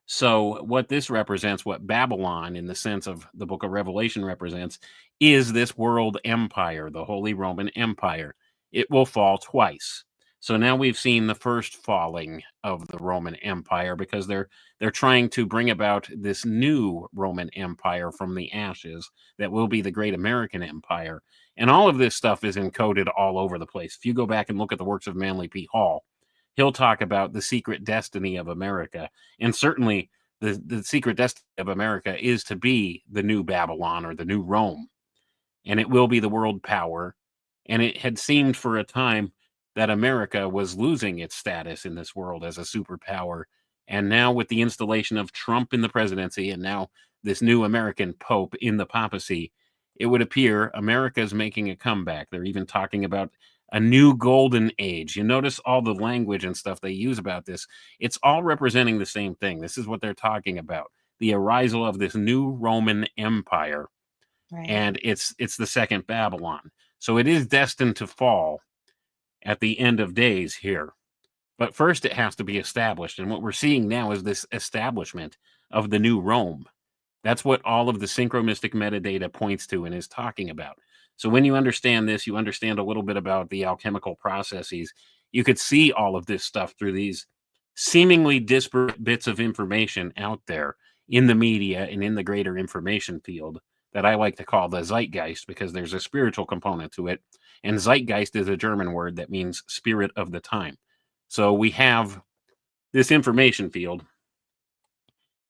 So what this represents, what Babylon in the sense of the book of Revelation represents, is this world empire, the Holy Roman Empire. It will fall twice. So now we've seen the first falling of the Roman Empire because they're trying to bring about this new Roman Empire from the ashes that will be the great American Empire. And all of this stuff is encoded all over the place. If you go back and look at the works of Manly P. Hall, he'll talk about the secret destiny of America. And certainly the secret destiny of America is to be the new Babylon or the new Rome. And it will be the world power. And it had seemed for a time that America was losing its status in this world as a superpower. And now with the installation of Trump in the presidency and now this new American Pope in the papacy, it would appear America's making a comeback. They're even talking about a new golden age. You notice all the language and stuff they use about this. It's all representing the same thing. This is what they're talking about. The arisal of this new Roman Empire. Right. And it's the second Babylon. So it is destined to fall at the end of days here. But first it has to be established. And what we're seeing now is this establishment of the new Rome. That's what all of the synchromystic metadata points to and is talking about. So when you understand this, you understand a little bit about the alchemical processes. You could see all of this stuff through these seemingly disparate bits of information out there in the media and in the greater information field that I like to call the zeitgeist, because there's a spiritual component to it. And zeitgeist is a German word that means spirit of the time. So we have this information field.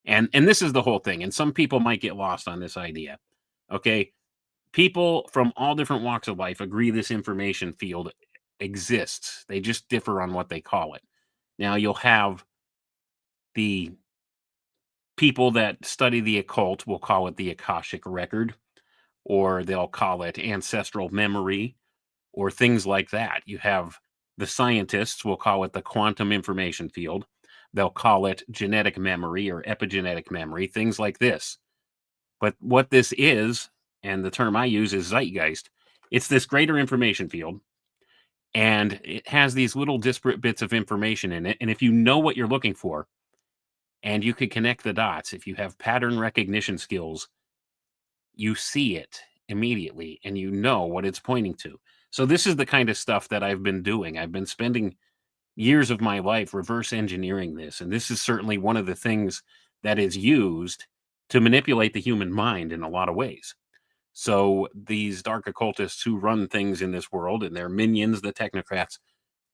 And this is the whole thing. And some people might get lost on this idea. Okay. People from all different walks of life agree this information field exists. They just differ on what they call it. Now you'll have the people that study the occult will call it the Akashic record, or they'll call it ancestral memory, or things like that. You have the scientists will call it the quantum information field. They'll call it genetic memory or epigenetic memory, things like this. But what this is, and the term I use is zeitgeist, it's this greater information field, and it has these little disparate bits of information in it. And if you know what you're looking for, and you could connect the dots, if you have pattern recognition skills, you see it immediately and you know what it's pointing to. So this is the kind of stuff that I've been doing. I've been spending years of my life reverse engineering this. And this is certainly one of the things that is used to manipulate the human mind in a lot of ways. So these dark occultists who run things in this world and their minions, the technocrats,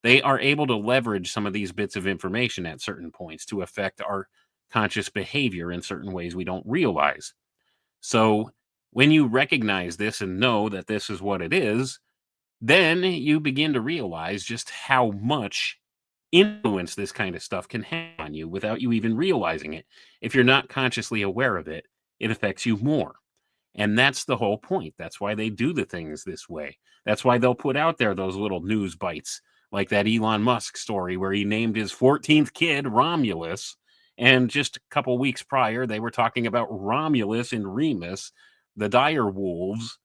they are able to leverage some of these bits of information at certain points to affect our conscious behavior in certain ways we don't realize. So when you recognize this and know that this is what it is, then you begin to realize just how much influence this kind of stuff can have on you without you even realizing it. If you're not consciously aware of it, it affects you more. And that's the whole point. That's why they do the things this way. That's why they'll put out there those little news bites, like that Elon Musk story where he named his 14th kid Romulus. And just a couple weeks prior, they were talking about Romulus and Remus, the dire wolves.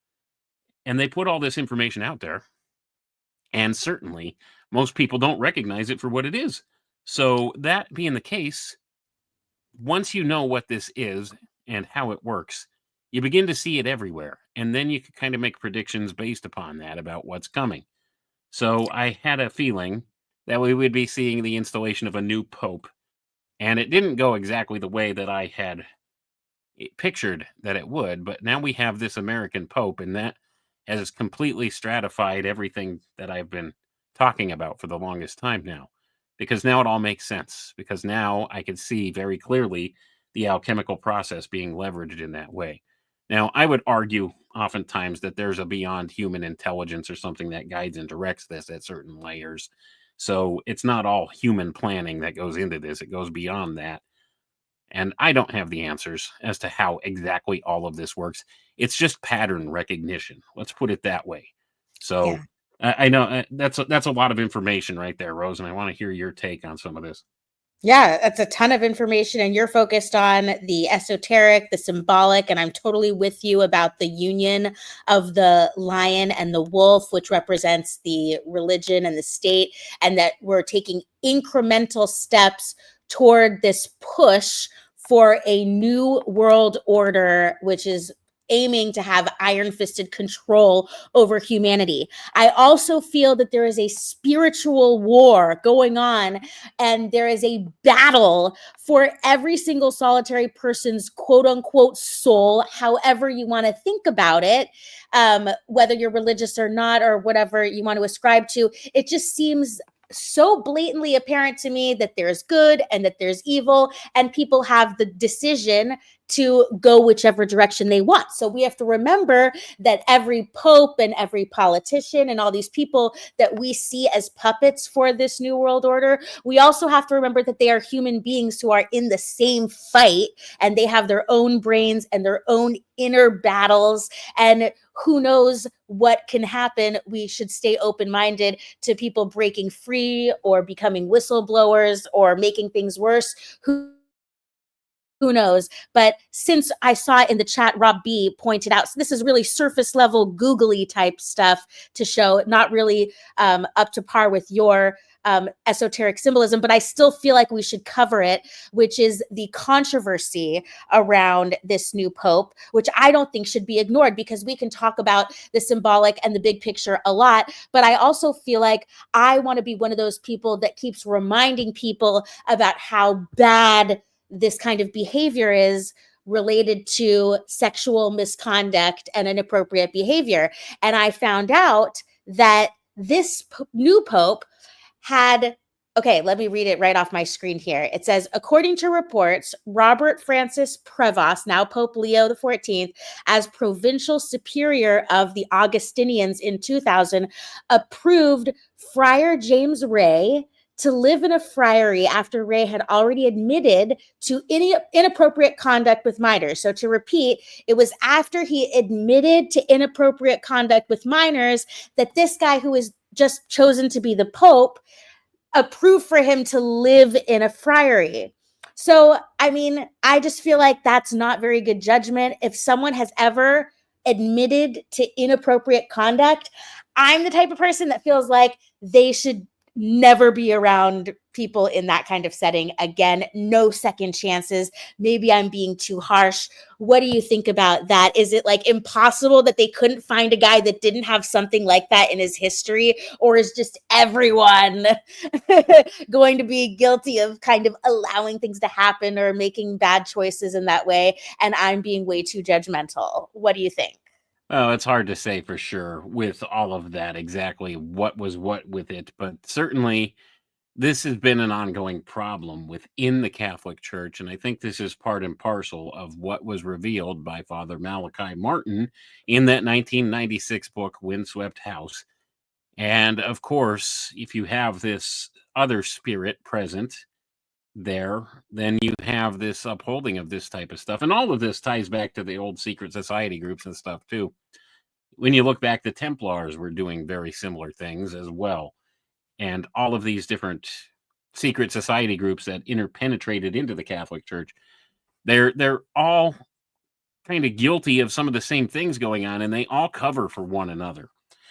And they put all this information out there. And certainly, most people don't recognize it for what it is. So, that being the case, once you know what this is and how it works, you begin to see it everywhere. And then you can kind of make predictions based upon that about what's coming. So I had a feeling that we would be seeing the installation of a new pope. And it didn't go exactly the way that I had pictured that it would. But now we have this American pope, and that has completely stratified everything that I've been talking about for the longest time now. Because now it all makes sense. Because now I can see very clearly the alchemical process being leveraged in that way. Now, I would argue oftentimes that there's a beyond human intelligence or something that guides and directs this at certain layers. So it's not all human planning that goes into this, it goes beyond that. And I don't have the answers as to how exactly all of this works. It's just pattern recognition. Let's put it that way. So Yeah. I know that's a lot of information right there, Rose, and I want to hear your take on some of this. Yeah, that's a ton of information, and you're focused on the esoteric, the symbolic, and I'm totally with you about the union of the lion and the wolf, which represents the religion and the state, and that we're taking incremental steps toward this push for a new world order, which is aiming to have iron-fisted control over humanity. I also feel that there is a spiritual war going on, and there is a battle for every single solitary person's quote unquote soul, however you want to think about it, whether you're religious or not, or whatever you want to ascribe to. It just seems so blatantly apparent to me that there's good and that there's evil, and people have the decision to go whichever direction they want. So we have to remember that every pope and every politician and all these people that we see as puppets for this new world order, we also have to remember that they are human beings who are in the same fight, and they have their own brains and their own inner battles, and who knows what can happen. We should stay open-minded to people breaking free or becoming whistleblowers or making things worse. Who knows? But since I saw in the chat, Rob B pointed out, so this is really surface level, googly type stuff to show, not really up to par with your esoteric symbolism, but I still feel like we should cover it, which is the controversy around this new pope, which I don't think should be ignored, because we can talk about the symbolic and the big picture a lot, but I also feel like I want to be one of those people that keeps reminding people about how bad this kind of behavior is related to sexual misconduct and inappropriate behavior. And I found out that this new pope had, okay, let me read it right off my screen here. It says, according to reports, Robert Francis Prevost, now Pope Leo XIV, as provincial superior of the Augustinians in 2000, approved Friar James Ray to live in a friary after Ray had already admitted to inappropriate conduct with minors. So to repeat, it was after he admitted to inappropriate conduct with minors that this guy, who was just chosen to be the Pope, approved for him to live in a friary. So, I mean, I just feel like that's not very good judgment. If someone has ever admitted to inappropriate conduct, I'm the type of person that feels like they should never be around people in that kind of setting again. No second chances. Maybe I'm being too harsh. What do you think about that? Is it like impossible that they couldn't find a guy that didn't have something like that in his history? Or is just everyone going to be guilty of kind of allowing things to happen or making bad choices in that way, and I'm being way too judgmental? What do you think? Well, it's hard to say for sure with all of that exactly what was what with it, but certainly this has been an ongoing problem within the Catholic Church, and I think this is part and parcel of what was revealed by Father Malachi Martin in that 1996 book, Windswept House. And of course, if you have this other spirit present, there, then you have this upholding of this type of stuff. And all of this ties back to the old secret society groups and stuff too. When you look back, the Templars were doing very similar things as well. And all of these different secret society groups that interpenetrated into the Catholic Church, they're all kind of guilty of some of the same things going on, and they all cover for one another.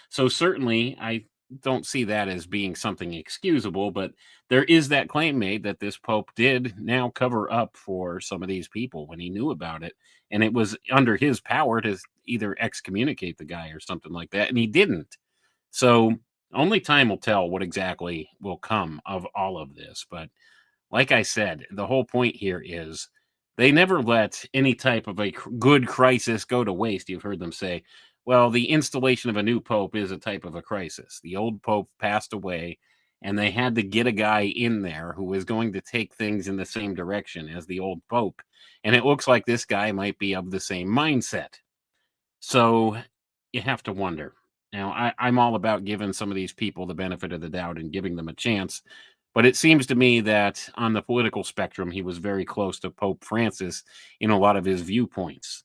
So certainly I don't see that as being something excusable, but there is that claim made that this Pope did now cover up for some of these people when he knew about it. And it was under his power to either excommunicate the guy or something like that, and he didn't. So only time will tell what exactly will come of all of this. But like I said, the whole point here is they never let any type of a good crisis go to waste. You've heard them say, well, the installation of a new pope is a type of a crisis. The old pope passed away, and they had to get a guy in there who was going to take things in the same direction as the old pope. And it looks like this guy might be of the same mindset. So you have to wonder. Now, I'm all about giving some of these people the benefit of the doubt and giving them a chance. But it seems to me that on the political spectrum, he was very close to Pope Francis in a lot of his viewpoints.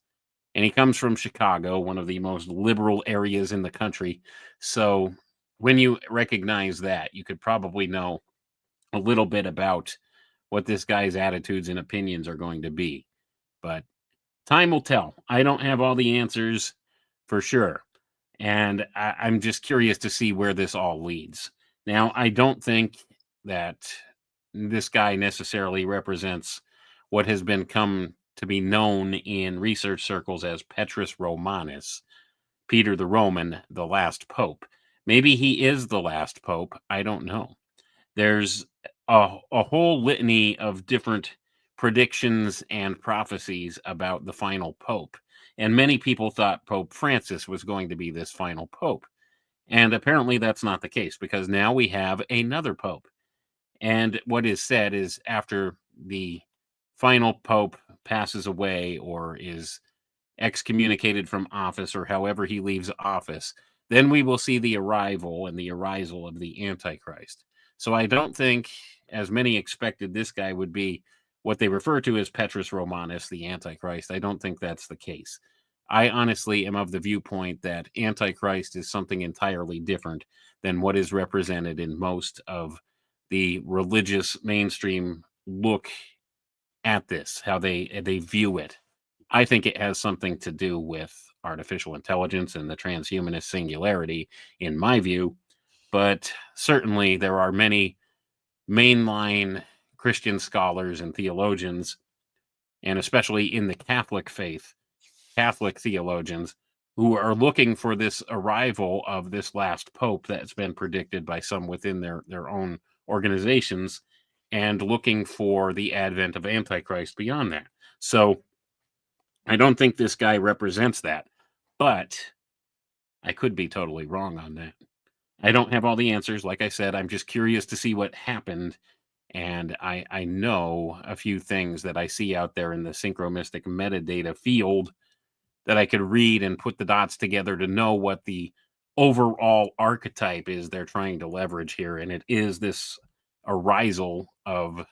And he comes from Chicago, one of the most liberal areas in the country. So when you recognize that, you could probably know a little bit about what this guy's attitudes and opinions are going to be. But time will tell. I don't have all the answers for sure. And I'm just curious to see where this all leads. Now, I don't think that this guy necessarily represents what has been come to be known in research circles as Petrus Romanus, Peter the Roman, the last pope. Maybe he is the last pope. I don't know. There's a whole litany of different predictions and prophecies about the final pope. And many people thought Pope Francis was going to be this final pope. And apparently that's not the case, because now we have another pope. And what is said is after the final pope passes away or is excommunicated from office, or however he leaves office, then we will see the arrival and the arisal of the Antichrist. So I don't think, as many expected, this guy would be what they refer to as Petrus Romanus, the Antichrist. I don't think that's the case. I honestly am of the viewpoint that Antichrist is something entirely different than what is represented in most of the religious mainstream look at this, how they view it. I think it has something to do with artificial intelligence and the transhumanist singularity, in my view. But certainly there are many mainline Christian scholars and theologians, and especially in the Catholic faith, Catholic theologians, who are looking for this arrival of this last pope that's been predicted by some within their own organizations, and looking for the advent of Antichrist beyond that. So I don't think this guy represents that, but I could be totally wrong on that. I don't have all the answers. Like I said, I'm just curious to see what happened. And I know a few things that I see out there in the synchromystic metadata field that I could read and put the dots together to know what the overall archetype is they're trying to leverage here. And it is this arisal of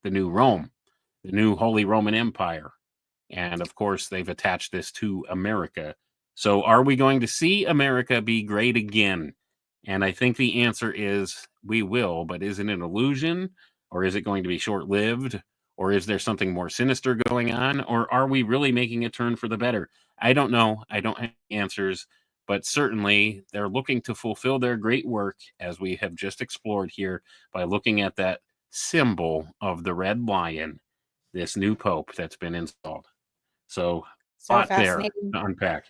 the new Rome, the new Holy Roman Empire. And of course, they've attached this to America. So are we going to see America be great again? And I think the answer is we will, but is it an illusion? Or is it going to be short-lived? Or is there something more sinister going on? Or are we really making a turn for the better? I don't know. I don't have answers. But certainly they're looking to fulfill their great work, as we have just explored here, by looking at that symbol of the red lion, this new pope that's been installed. So So lot there fascinating. to unpack.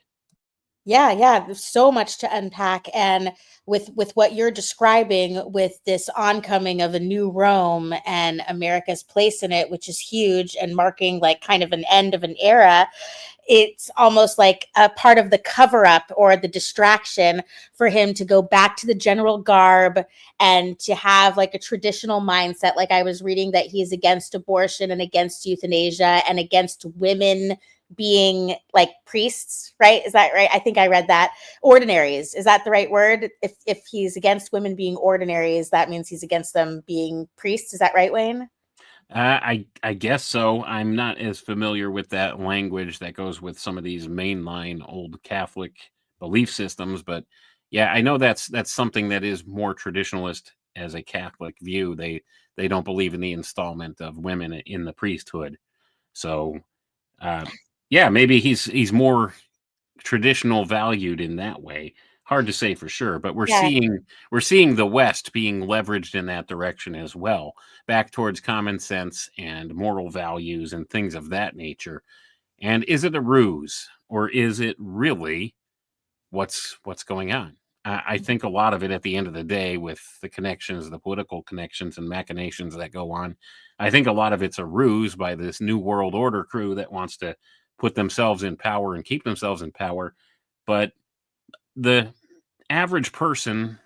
Yeah, there's so much to unpack. And with what you're describing, with this oncoming of a new Rome and America's place in it, which is huge and marking like kind of an end of an era, it's almost like a part of the cover up or the distraction for him to go back to the general garb and to have like a traditional mindset. Like I was reading that he's against abortion and against euthanasia and against women being like priests, right? Is that right? I think I read that. Ordinaries, is that the right word? If he's against women being ordinaries, that means he's against them being priests. Is that right, Wayne? I guess so. I'm not as familiar with that language that goes with some of these mainline old Catholic belief systems, but yeah, I know that's something that is more traditionalist as a Catholic view. They don't believe in the installment of women in the priesthood. So, uh, yeah, maybe he's more traditional valued in that way. Hard to say for sure, but Yeah. we're seeing the West being leveraged in that direction as well, back towards common sense and moral values and things of that nature. And is it a ruse or is it really what's going on? I think a lot of it at the end of the day, with the connections, the political connections and machinations that go on, I think a lot of it's a ruse by this new world order crew that wants to put themselves in power and keep themselves in power. But the average person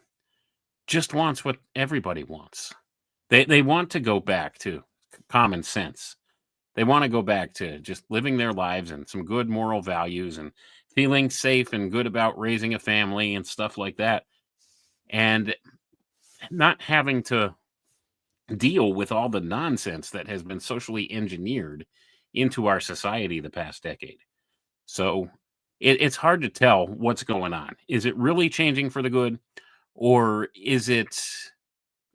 just wants what everybody wants. They want to go back to common sense. They want to go back to just living their lives and some good moral values and feeling safe and good about raising a family and stuff like that, and not having to deal with all the nonsense that has been socially engineered into our society the past decade. So it's hard to tell what's going on. Is it really changing for the good, or is it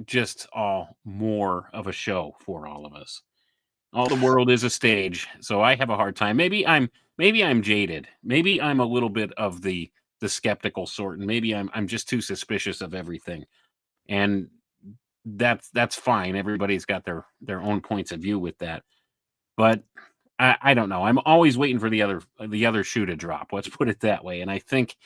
just all more of a show for all of us? All the world is a stage, so I have a hard time. Maybe I'm jaded. Maybe I'm a little bit of the skeptical sort, and maybe I'm just too suspicious of everything. And that's fine. Everybody's got their own points of view with that. But I don't know. I'm always waiting for the other shoe to drop. Let's put it that way. And I think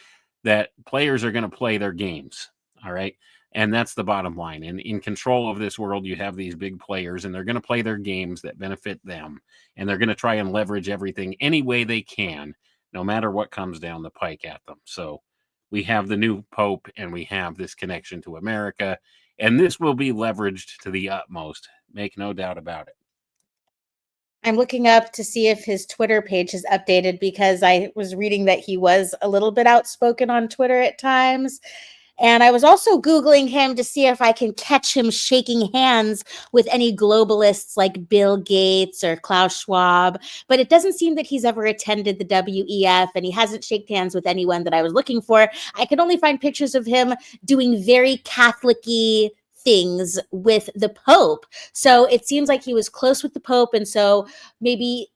that players are going to play their games. All right. And that's the bottom line. And in control of this world, you have these big players, and they're going to play their games that benefit them. And they're going to try and leverage everything any way they can, no matter what comes down the pike at them. So we have the new Pope and we have this connection to America. And this will be leveraged to the utmost. Make no doubt about it. I'm looking up to see if his Twitter page has updated because I was reading that he was a little bit outspoken on Twitter at times. And I was also Googling him to see if I can catch him shaking hands with any globalists like Bill Gates or Klaus Schwab. But it doesn't seem that he's ever attended the WEF, and he hasn't shaken hands with anyone that I was looking for. I could only find pictures of him doing very Catholic-y things with the Pope. So it seems like he was close with the Pope. And so maybe,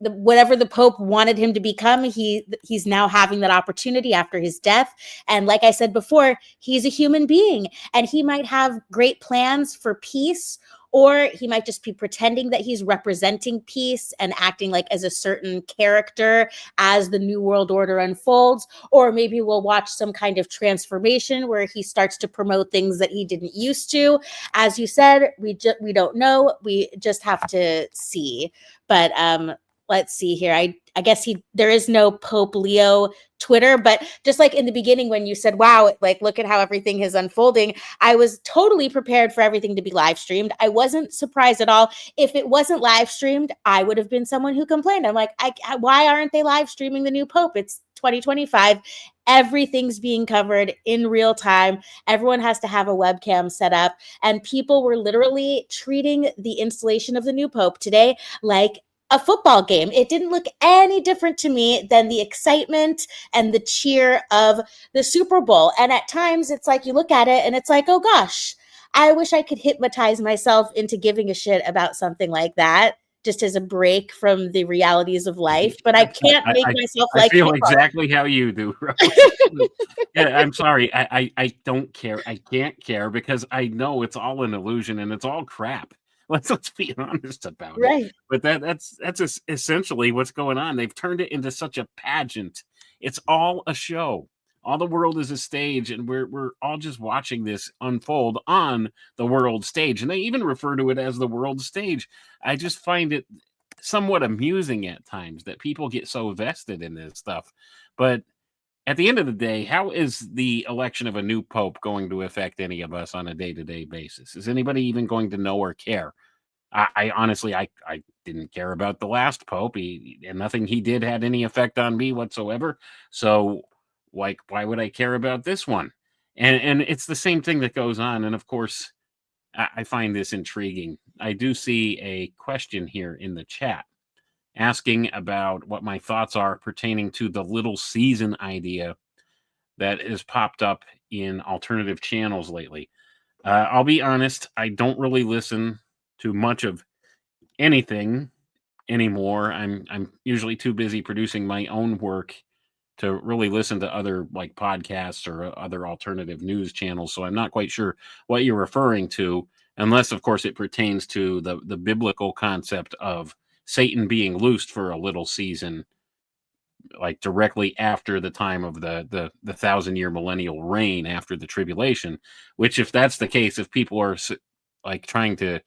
whatever the Pope wanted him to become, he's now having that opportunity after his death. And like I said before, he's a human being, and he might have great plans for peace, or he might just be pretending that he's representing peace and acting like as a certain character as the new world order unfolds. Or maybe we'll watch some kind of transformation where he starts to promote things that he didn't used to. As you said, we don't know. We just have to see. But let's see here. I guess there is no Pope Leo Twitter, but just like in the beginning when you said, wow, like look at how everything is unfolding, I was totally prepared for everything to be live streamed. I wasn't surprised at all. If it wasn't live streamed, I would have been someone who complained. I'm like, why aren't they live streaming the new Pope? It's 2025. Everything's being covered in real time. Everyone has to have a webcam set up, and people were literally treating the installation of the new Pope today like a football game. It didn't look any different to me than the excitement and the cheer of the Super Bowl. And at times it's like you look at it and it's like, oh gosh, I wish I could hypnotize myself into giving a shit about something like that, just as a break from the realities of life. But I can't make myself I like feel football. exactly how you do, Rose. Yeah, I'm sorry. I don't care. I can't care because I know it's all an illusion and it's all crap. Let's be honest about it. Right. But that's essentially what's going on. They've turned it into such a pageant. It's all a show. All the world is a stage, and we're all just watching this unfold on the world stage. And they even refer to it as the world stage. I just find it somewhat amusing at times that people get so vested in this stuff. But at the end of the day, how is the election of a new pope going to affect any of us on a day-to-day basis? Is anybody even going to know or care? I honestly, I didn't care about the last pope, and nothing he did had any effect on me whatsoever. So, why would I care about this one? And it's the same thing that goes on. And of course, I find this intriguing. I do see a question here in the chat asking about what my thoughts are pertaining to the little season idea that has popped up in alternative channels lately. I'll be honest, I don't really listen to much of anything anymore. I'm usually too busy producing my own work to really listen to other like podcasts or other alternative news channels. So I'm not quite sure what you're referring to, unless of course it pertains to the biblical concept of Satan being loosed for a little season, like directly after the time of the 1,000-year millennial reign after the tribulation. Which, if that's the case, if people are like trying to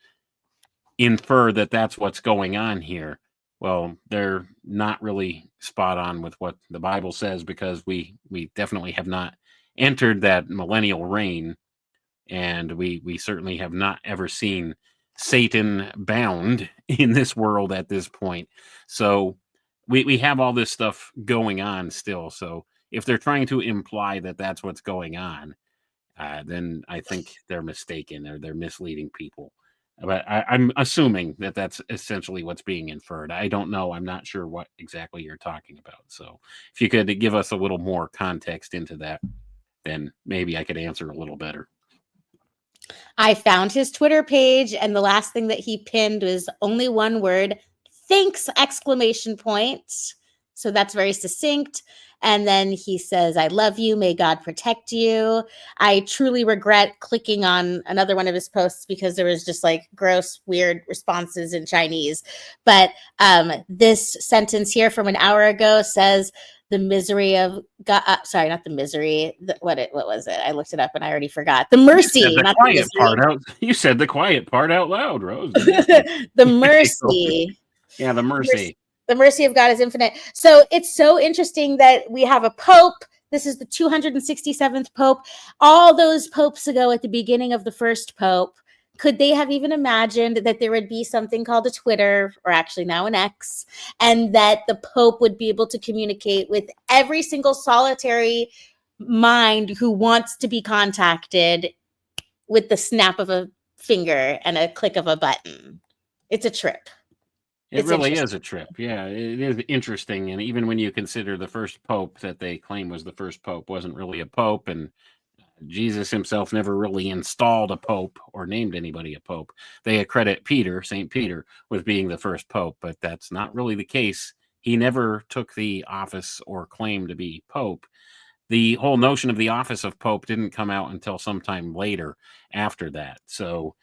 infer that that's what's going on here, well, they're not really spot on with what the Bible says, because we definitely have not entered that millennial reign, and we certainly have not ever seen Satan bound in this world at this point. So we have all this stuff going on still. So if they're trying to imply that that's what's going on, then I think they're mistaken, or they're misleading people. But I'm assuming that that's essentially what's being inferred. I don't know. I'm not sure what exactly you're talking about. So if you could give us a little more context into that, then maybe I could answer a little better. I found his Twitter page, and the last thing that he pinned was only one word: thanks, exclamation point. So that's very succinct. And then he says, I love you. May God protect you. I truly regret clicking on another one of his posts because there was just like gross, weird responses in Chinese. But this sentence here from an hour ago says, the misery of God. Sorry, not the misery. What was it? I looked it up and I already forgot. The mercy, You said the not quiet the misery. part out. You said the quiet part out loud, Rose. The mercy. Yeah, the mercy. The mercy of God is infinite. So it's so interesting that we have a pope. This is the 267th pope. All those popes ago at the beginning of the first pope, could they have even imagined that there would be something called a Twitter, or actually now an X, and that the pope would be able to communicate with every single solitary mind who wants to be contacted with the snap of a finger and a click of a button? It's a trip. It It's really interesting. is a trip. Yeah, it is interesting. And even when you consider the first pope that they claim was the first pope wasn't really a pope, and Jesus himself never really installed a pope or named anybody a pope. They accredit Peter, St. Peter, with being the first pope, but that's not really the case. He never took the office or claimed to be pope. The whole notion of the office of pope didn't come out until sometime later after that. So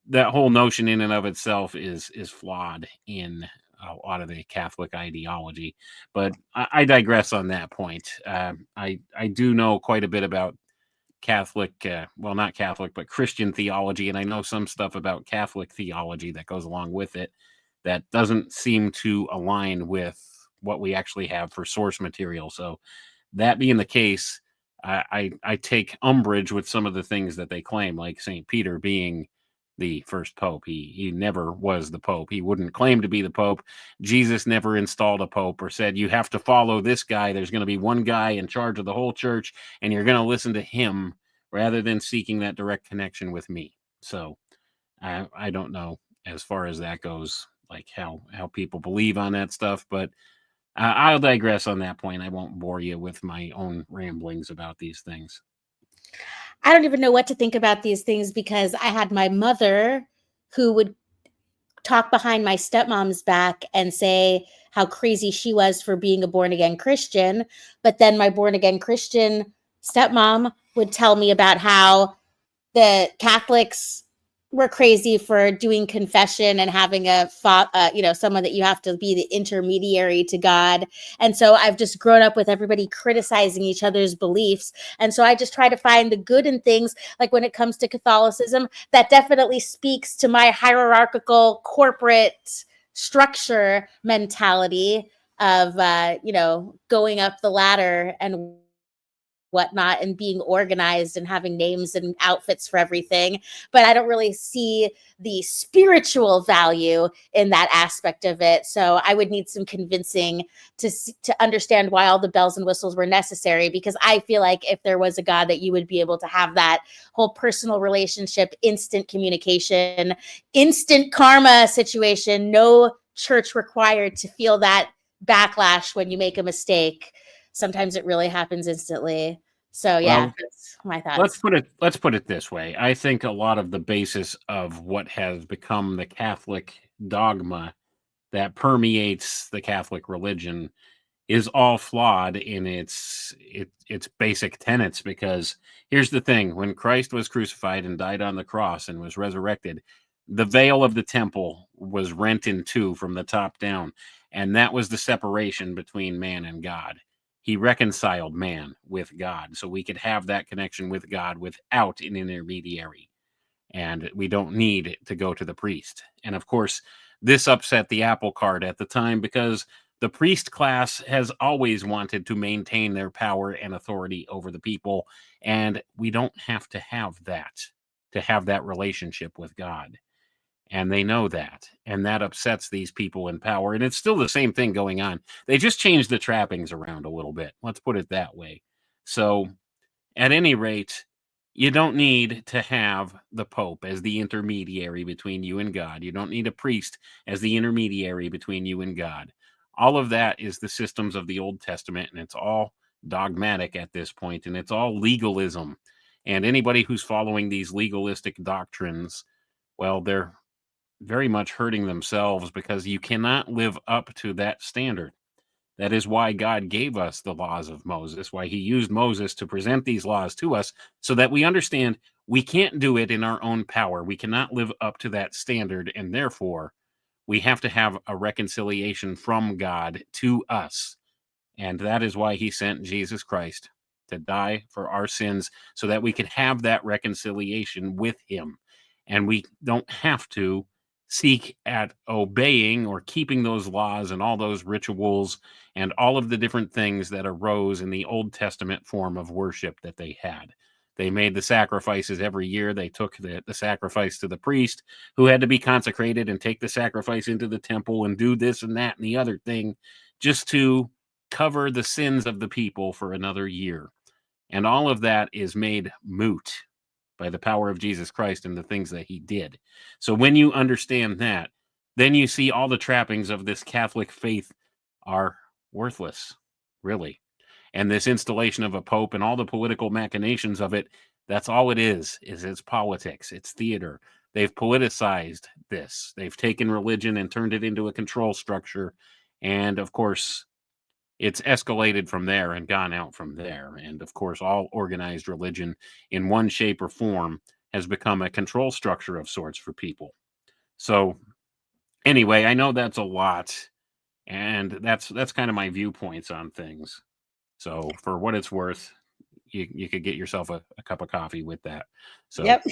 that whole notion in and of itself is flawed in a lot of the Catholic ideology. But I digress on that point. I do know quite a bit about Catholic, well, not Catholic, but Christian theology, and I know some stuff about Catholic theology that goes along with it that doesn't seem to align with what we actually have for source material. So that being the case, I take umbrage with some of the things that they claim, like St. Peter being the first pope. He never was the pope. He wouldn't claim to be the pope. Jesus never installed a pope or said, you have to follow this guy. There's going to be one guy in charge of the whole church, and you're going to listen to him rather than seeking that direct connection with me. So I don't know as far as that goes, like how people believe on that stuff, but I'll digress on that point. I won't bore you with my own ramblings about these things. I don't even know what to think about these things, because I had my mother who would talk behind my stepmom's back and say how crazy she was for being a born again Christian. But then my born again Christian stepmom would tell me about how the Catholics were crazy for doing confession and having someone that you have to be the intermediary to God. And so I've just grown up with everybody criticizing each other's beliefs. And so I just try to find the good in things. Like when it comes to Catholicism, that definitely speaks to my hierarchical corporate structure mentality of, going up the ladder and whatnot and being organized and having names and outfits for everything. But I don't really see the spiritual value in that aspect of it. So I would need some convincing to understand why all the bells and whistles were necessary, because I feel like if there was a God, that you would be able to have that whole personal relationship, instant communication, instant karma situation, no church required to feel that backlash when you make a mistake. Sometimes it really happens instantly. So yeah, Well, that's my let's thoughts. put it this way. I think a lot of the basis of what has become the Catholic dogma that permeates the Catholic religion is all flawed in its basic tenets, because here's the thing: when Christ was crucified and died on the cross and was resurrected, the veil of the temple was rent in two from the top down, and that was the separation between man and God. He reconciled man with God so we could have that connection with God without an intermediary, and we don't need to go to the priest. And of course, this upset the apple cart at the time, because the priest class has always wanted to maintain their power and authority over the people, and we don't have that to have that relationship with God. And they know that, and that upsets these people in power. And it's still the same thing going on. They just changed the trappings around a little bit. Let's put it that way. So at any rate, you don't need to have the Pope as the intermediary between you and God. You don't need a priest as the intermediary between you and God. All of that is the systems of the Old Testament, and it's all dogmatic at this point, and it's all legalism. And anybody who's following these legalistic doctrines, well, they're very much hurting themselves, because you cannot live up to that standard. That is why God gave us the laws of Moses, why he used Moses to present these laws to us, so that we understand we can't do it in our own power. We cannot live up to that standard, and therefore we have to have a reconciliation from God to us. And that is why he sent Jesus Christ to die for our sins, so that we could have that reconciliation with him. And we don't have to seek at obeying or keeping those laws and all those rituals and all of the different things that arose in the Old Testament form of worship that they had. They made the sacrifices every year. They took the sacrifice to the priest, who had to be consecrated and take the sacrifice into the temple and do this and that and the other thing, just to cover the sins of the people for another year. And all of that is made moot by the power of Jesus Christ and the things that he did. So when you understand that, then you see all the trappings of this Catholic faith are worthless, really. And this installation of a pope and all the political machinations of it, that's all it is it's politics, it's theater. They've politicized this. They've taken religion and turned it into a control structure. And of course, it's escalated from there and gone out from there. And of course, all organized religion in one shape or form has become a control structure of sorts for people. So anyway, I know that's a lot, and that's kind of my viewpoints on things. So for what it's worth, you could get yourself a cup of coffee with that. So Yep.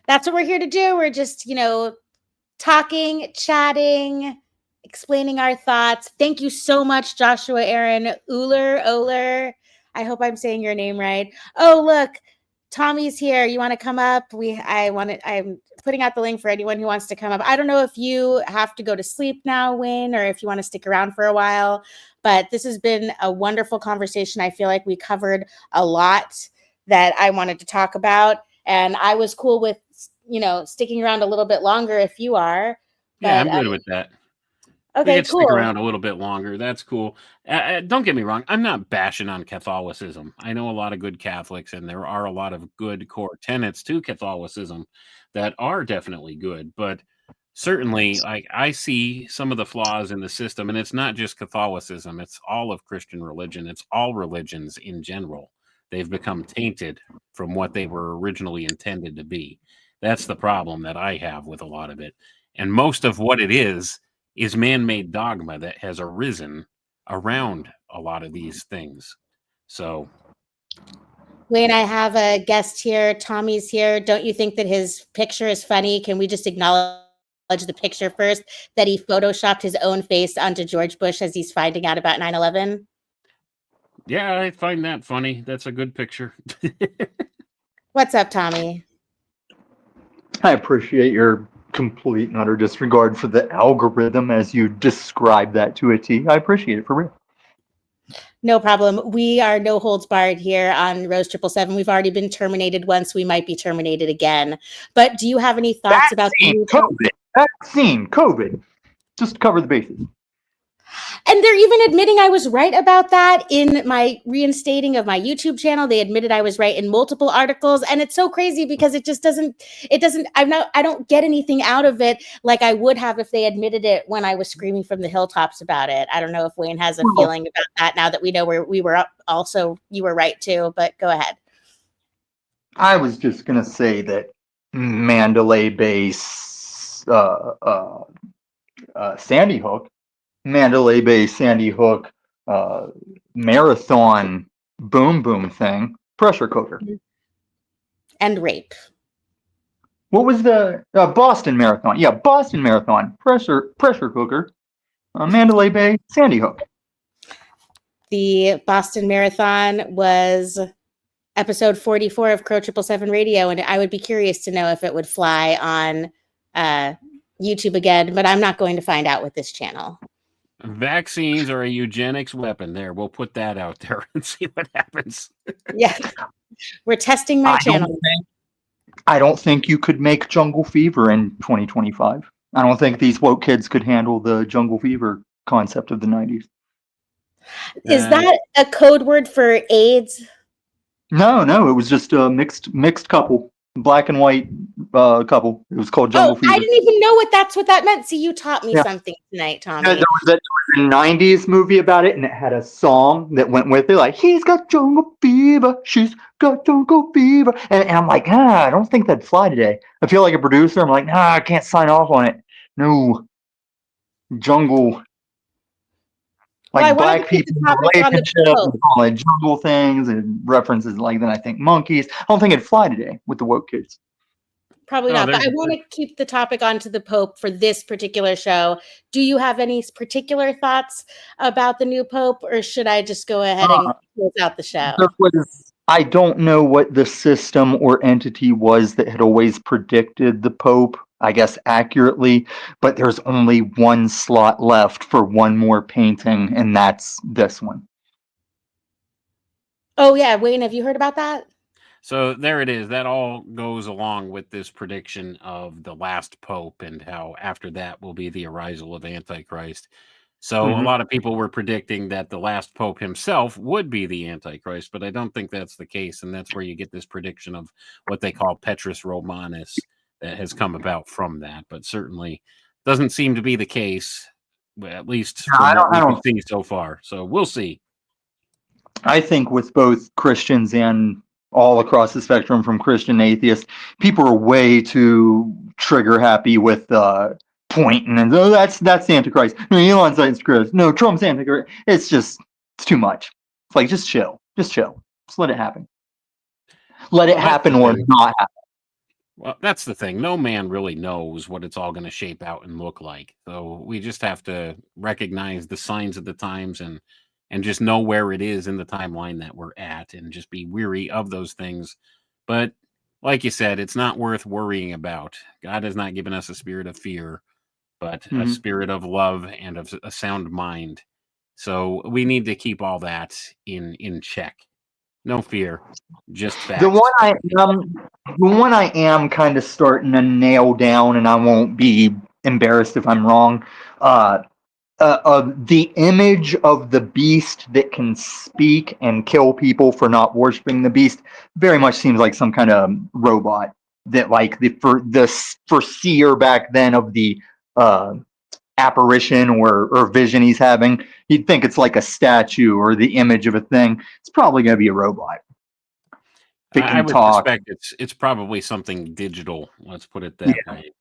That's what we're here to do. We're just, talking, chatting, explaining our thoughts. Thank you so much, Joshua Aaron Uller. I hope I'm saying your name right. Oh, look, Tommy's here. You want to come up? I'm putting out the link for anyone who wants to come up. I don't know if you have to go to sleep now, Wayne, or if you want to stick around for a while, but this has been a wonderful conversation. I feel like we covered a lot that I wanted to talk about, and I was cool with sticking around a little bit longer if you are. yeah, But I'm good with that. We okay, could stick cool. around a little bit longer. That's cool. Don't get me wrong. I'm not bashing on Catholicism. I know a lot of good Catholics, and there are a lot of good core tenets to Catholicism that are definitely good. But certainly, I see some of the flaws in the system, and it's not just Catholicism. It's all of Christian religion. It's all religions in general. They've become tainted from what they were originally intended to be. That's the problem that I have with a lot of it. And most of what it is man-made dogma that has arisen around a lot of these things. So Wayne, I have a guest here. Tommy's here. Don't you think that his picture is funny? Can we just acknowledge the picture first, that he photoshopped his own face onto George Bush as he's finding out about 9/11? Yeah, I find that funny. That's a good picture. What's up, Tommy? I appreciate your complete and utter disregard for the algorithm as you describe that to a T. I appreciate it for real. No problem. We are no holds barred here on Rose777. We've already been terminated once. We might be terminated again. But do you have any thoughts about the new Vaccine, COVID. Just to cover the bases. And they're even admitting I was right about that in my reinstating of my YouTube channel. They admitted I was right in multiple articles. And it's so crazy because it doesn't, I don't get anything out of it like I would have if they admitted it when I was screaming from the hilltops about it. I don't know if Wayne has a feeling about that now that we know where we were up. Also, you were right too, but go ahead. I was just going to say that Mandalay Bay, Sandy Hook, Mandalay Bay, Sandy Hook, marathon boom thing, pressure cooker. And rape. What was the Boston Marathon? Yeah, Boston Marathon, pressure cooker, Mandalay Bay, Sandy Hook. The Boston Marathon was episode 44 of Crow 777 Radio, and I would be curious to know if it would fly on YouTube again, but I'm not going to find out with this channel. Vaccines are a eugenics weapon. There, we'll put that out there and see what happens. Yeah, we're testing my channel. I don't think you could make Jungle Fever in 2025. I don't think these woke kids could handle the Jungle Fever concept of the 90s. Is that a code word for AIDS? No, it was just a mixed couple, black and white couple. It was called Jungle Fever. I didn't even know what that meant. See, you taught me something tonight, Tommy. There was a 90s movie about it, and it had a song that went with it, like, he's got jungle fever, she's got jungle fever. And I'm like, I don't think that'd fly today. I feel like a producer. I'm like, I can't sign off on it. No. Jungle. Like black people, relationships, and all the jungle things, and references like that. I think monkeys. I don't think it'd fly today with the woke kids. Probably not, but I want to keep the topic onto the Pope for this particular show. Do you have any particular thoughts about the new Pope, or should I just go ahead and close out the show? I don't know what the system or entity was that had always predicted the Pope, I guess accurately, but there's only one slot left for one more painting, and that's this one. Oh yeah, Wayne, have you heard about that? So there it is. That all goes along with this prediction of the last Pope and how after that will be the arisal of Antichrist. So a lot of people were predicting that the last Pope himself would be the Antichrist, but I don't think that's the case. And that's where you get this prediction of what they call Petrus Romanus that has come about from that. But certainly doesn't seem to be the case, at least from what we can see so far. So we'll see. I think with both Christians and all across the spectrum, from Christian to atheist, people are way too trigger happy with pointing and that's the Antichrist. No, Elon's Antichrist. No, Trump's Antichrist. It's too much. It's like, just chill. Just let it happen. Let it happen or not happen. Well, that's the thing. No man really knows what it's all going to shape out and look like. So we just have to recognize the signs of the times and just know where it is in the timeline that we're at and just be weary of those things. But like you said, it's not worth worrying about. God has not given us a spirit of fear, but a spirit of love and of a sound mind. So we need to keep all that in check. No fear, just facts. The one I am kind of starting to nail down, and I won't be embarrassed if I'm wrong. The image of the beast that can speak and kill people for not worshiping the beast very much seems like some kind of robot that, like, the foreseer back then of the apparition or vision he's having, you'd think it's like a statue or the image of a thing. It's probably going to be a robot. I would suspect it's probably something digital. Let's put it that way.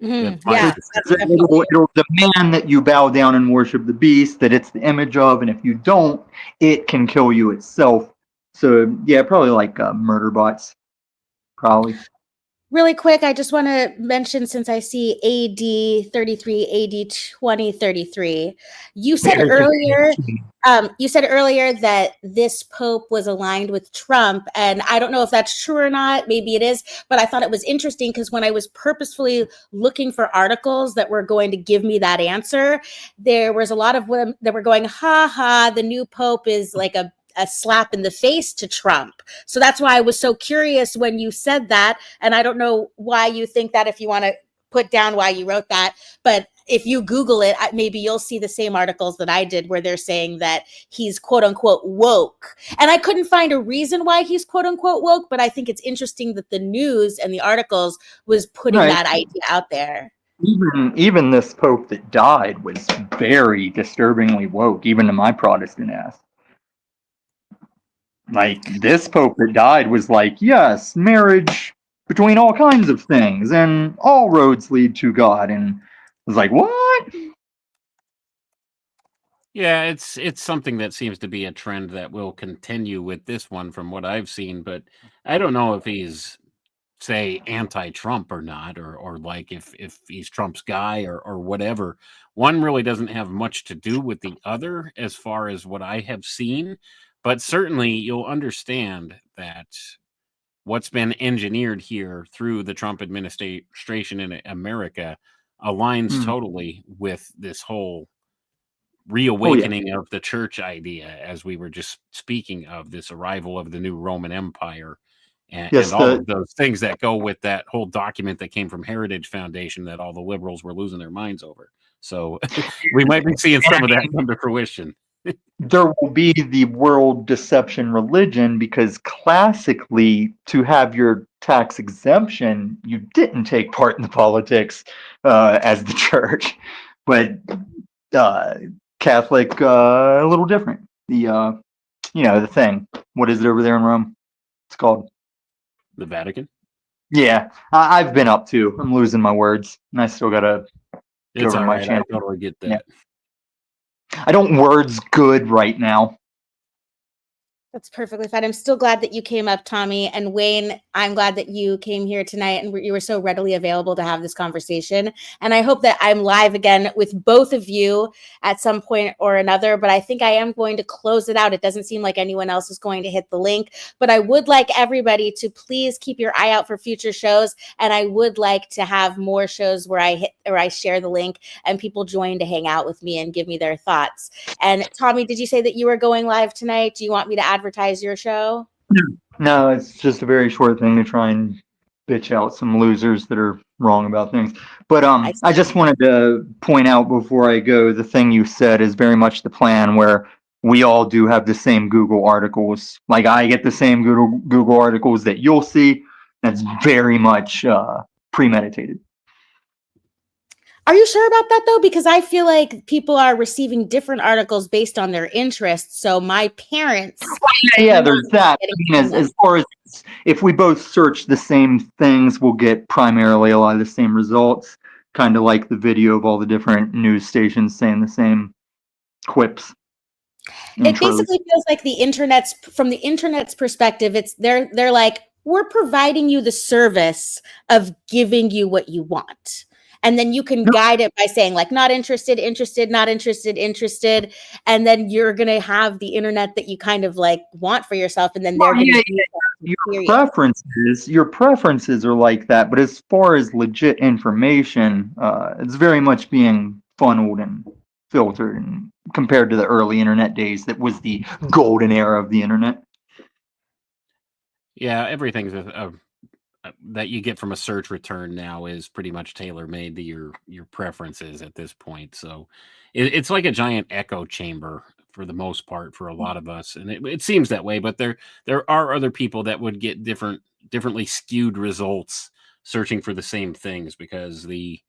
The man that you bow down and worship the beast that it's the image of, and if you don't, it can kill you itself. So yeah, probably like murder bots. Probably. Really quick, I just want to mention, since I see AD 33, AD 2033, you said earlier, that this Pope was aligned with Trump, and I don't know if that's true or not. Maybe it is, but I thought it was interesting because when I was purposefully looking for articles that were going to give me that answer, there was a lot of women that were going, "Ha ha, the new Pope is like a slap in the face to Trump." So that's why I was so curious when you said that. And I don't know why you think that, if you want to put down why you wrote that. But if you Google it, maybe you'll see the same articles that I did where they're saying that he's quote unquote woke. And I couldn't find a reason why he's quote unquote woke, but I think it's interesting that the news and the articles was putting Right. that idea out there. Even this Pope that died was very disturbingly woke, even to my Protestant ass. Like, this Pope that died was like, yes, marriage between all kinds of things, and all roads lead to God. And I was like, what? Yeah, it's something that seems to be a trend that will continue with this one from what I've seen, but I don't know if he's, say, anti-Trump or not, or like if he's Trump's guy or whatever. One really doesn't have much to do with the other as far as what I have seen, but certainly you'll understand that what's been engineered here through the Trump administration in America aligns totally with this whole reawakening of the church idea, as we were just speaking of, this arrival of the new Roman Empire, and all of those things that go with that whole document that came from Heritage Foundation that all the liberals were losing their minds over. So we might be seeing some of that come to fruition. There will be the world deception religion, because classically, to have your tax exemption, you didn't take part in the politics as the church. But Catholic, a little different. The the thing. What is it over there in Rome? It's called The Vatican. Yeah, I've been up to. I'm losing my words, and I still gotta It's over all my right. channel. I totally get that. Yeah. I don't words good right now. That's perfectly fine. I'm still glad that you came up, Tommy. And Wayne, I'm glad that you came here tonight and you were so readily available to have this conversation. And I hope that I'm live again with both of you at some point or another. But I think I am going to close it out. It doesn't seem like anyone else is going to hit the link. But I would like everybody to please keep your eye out for future shows. And I would like to have more shows where I share the link and people join to hang out with me and give me their thoughts. And Tommy, did you say that you were going live tonight? Do you want me to advertise your show? No, it's just a very short thing to try and bitch out some losers that are wrong about things. But I just wanted to point out before I go, the thing you said is very much the plan, where we all do have the same Google articles. Like, I get the same Google articles that you'll see. That's very much premeditated. Are you sure about that, though? Because I feel like people are receiving different articles based on their interests. So my parents... Yeah, there's that. I mean, as far as if we both search the same things, we'll get primarily a lot of the same results. Kind of like the video of all the different news stations saying the same quips. It basically feels like from the internet's perspective, they're like, we're providing you the service of giving you what you want. And then you can guide it by saying, like, not interested, interested, not interested, interested. And then you're going to have the internet that you kind of like want for yourself. And then they're going to your preferences are like that. But as far as legit information, it's very much being funneled and filtered, and compared to the early internet days, that was the golden era of the internet. Yeah, everything's that you get from a search return now is pretty much tailor-made to your preferences at this point. So it's like a giant echo chamber for the most part for a lot of us, and it seems that way. But there are other people that would get differently skewed results searching for the same things, because the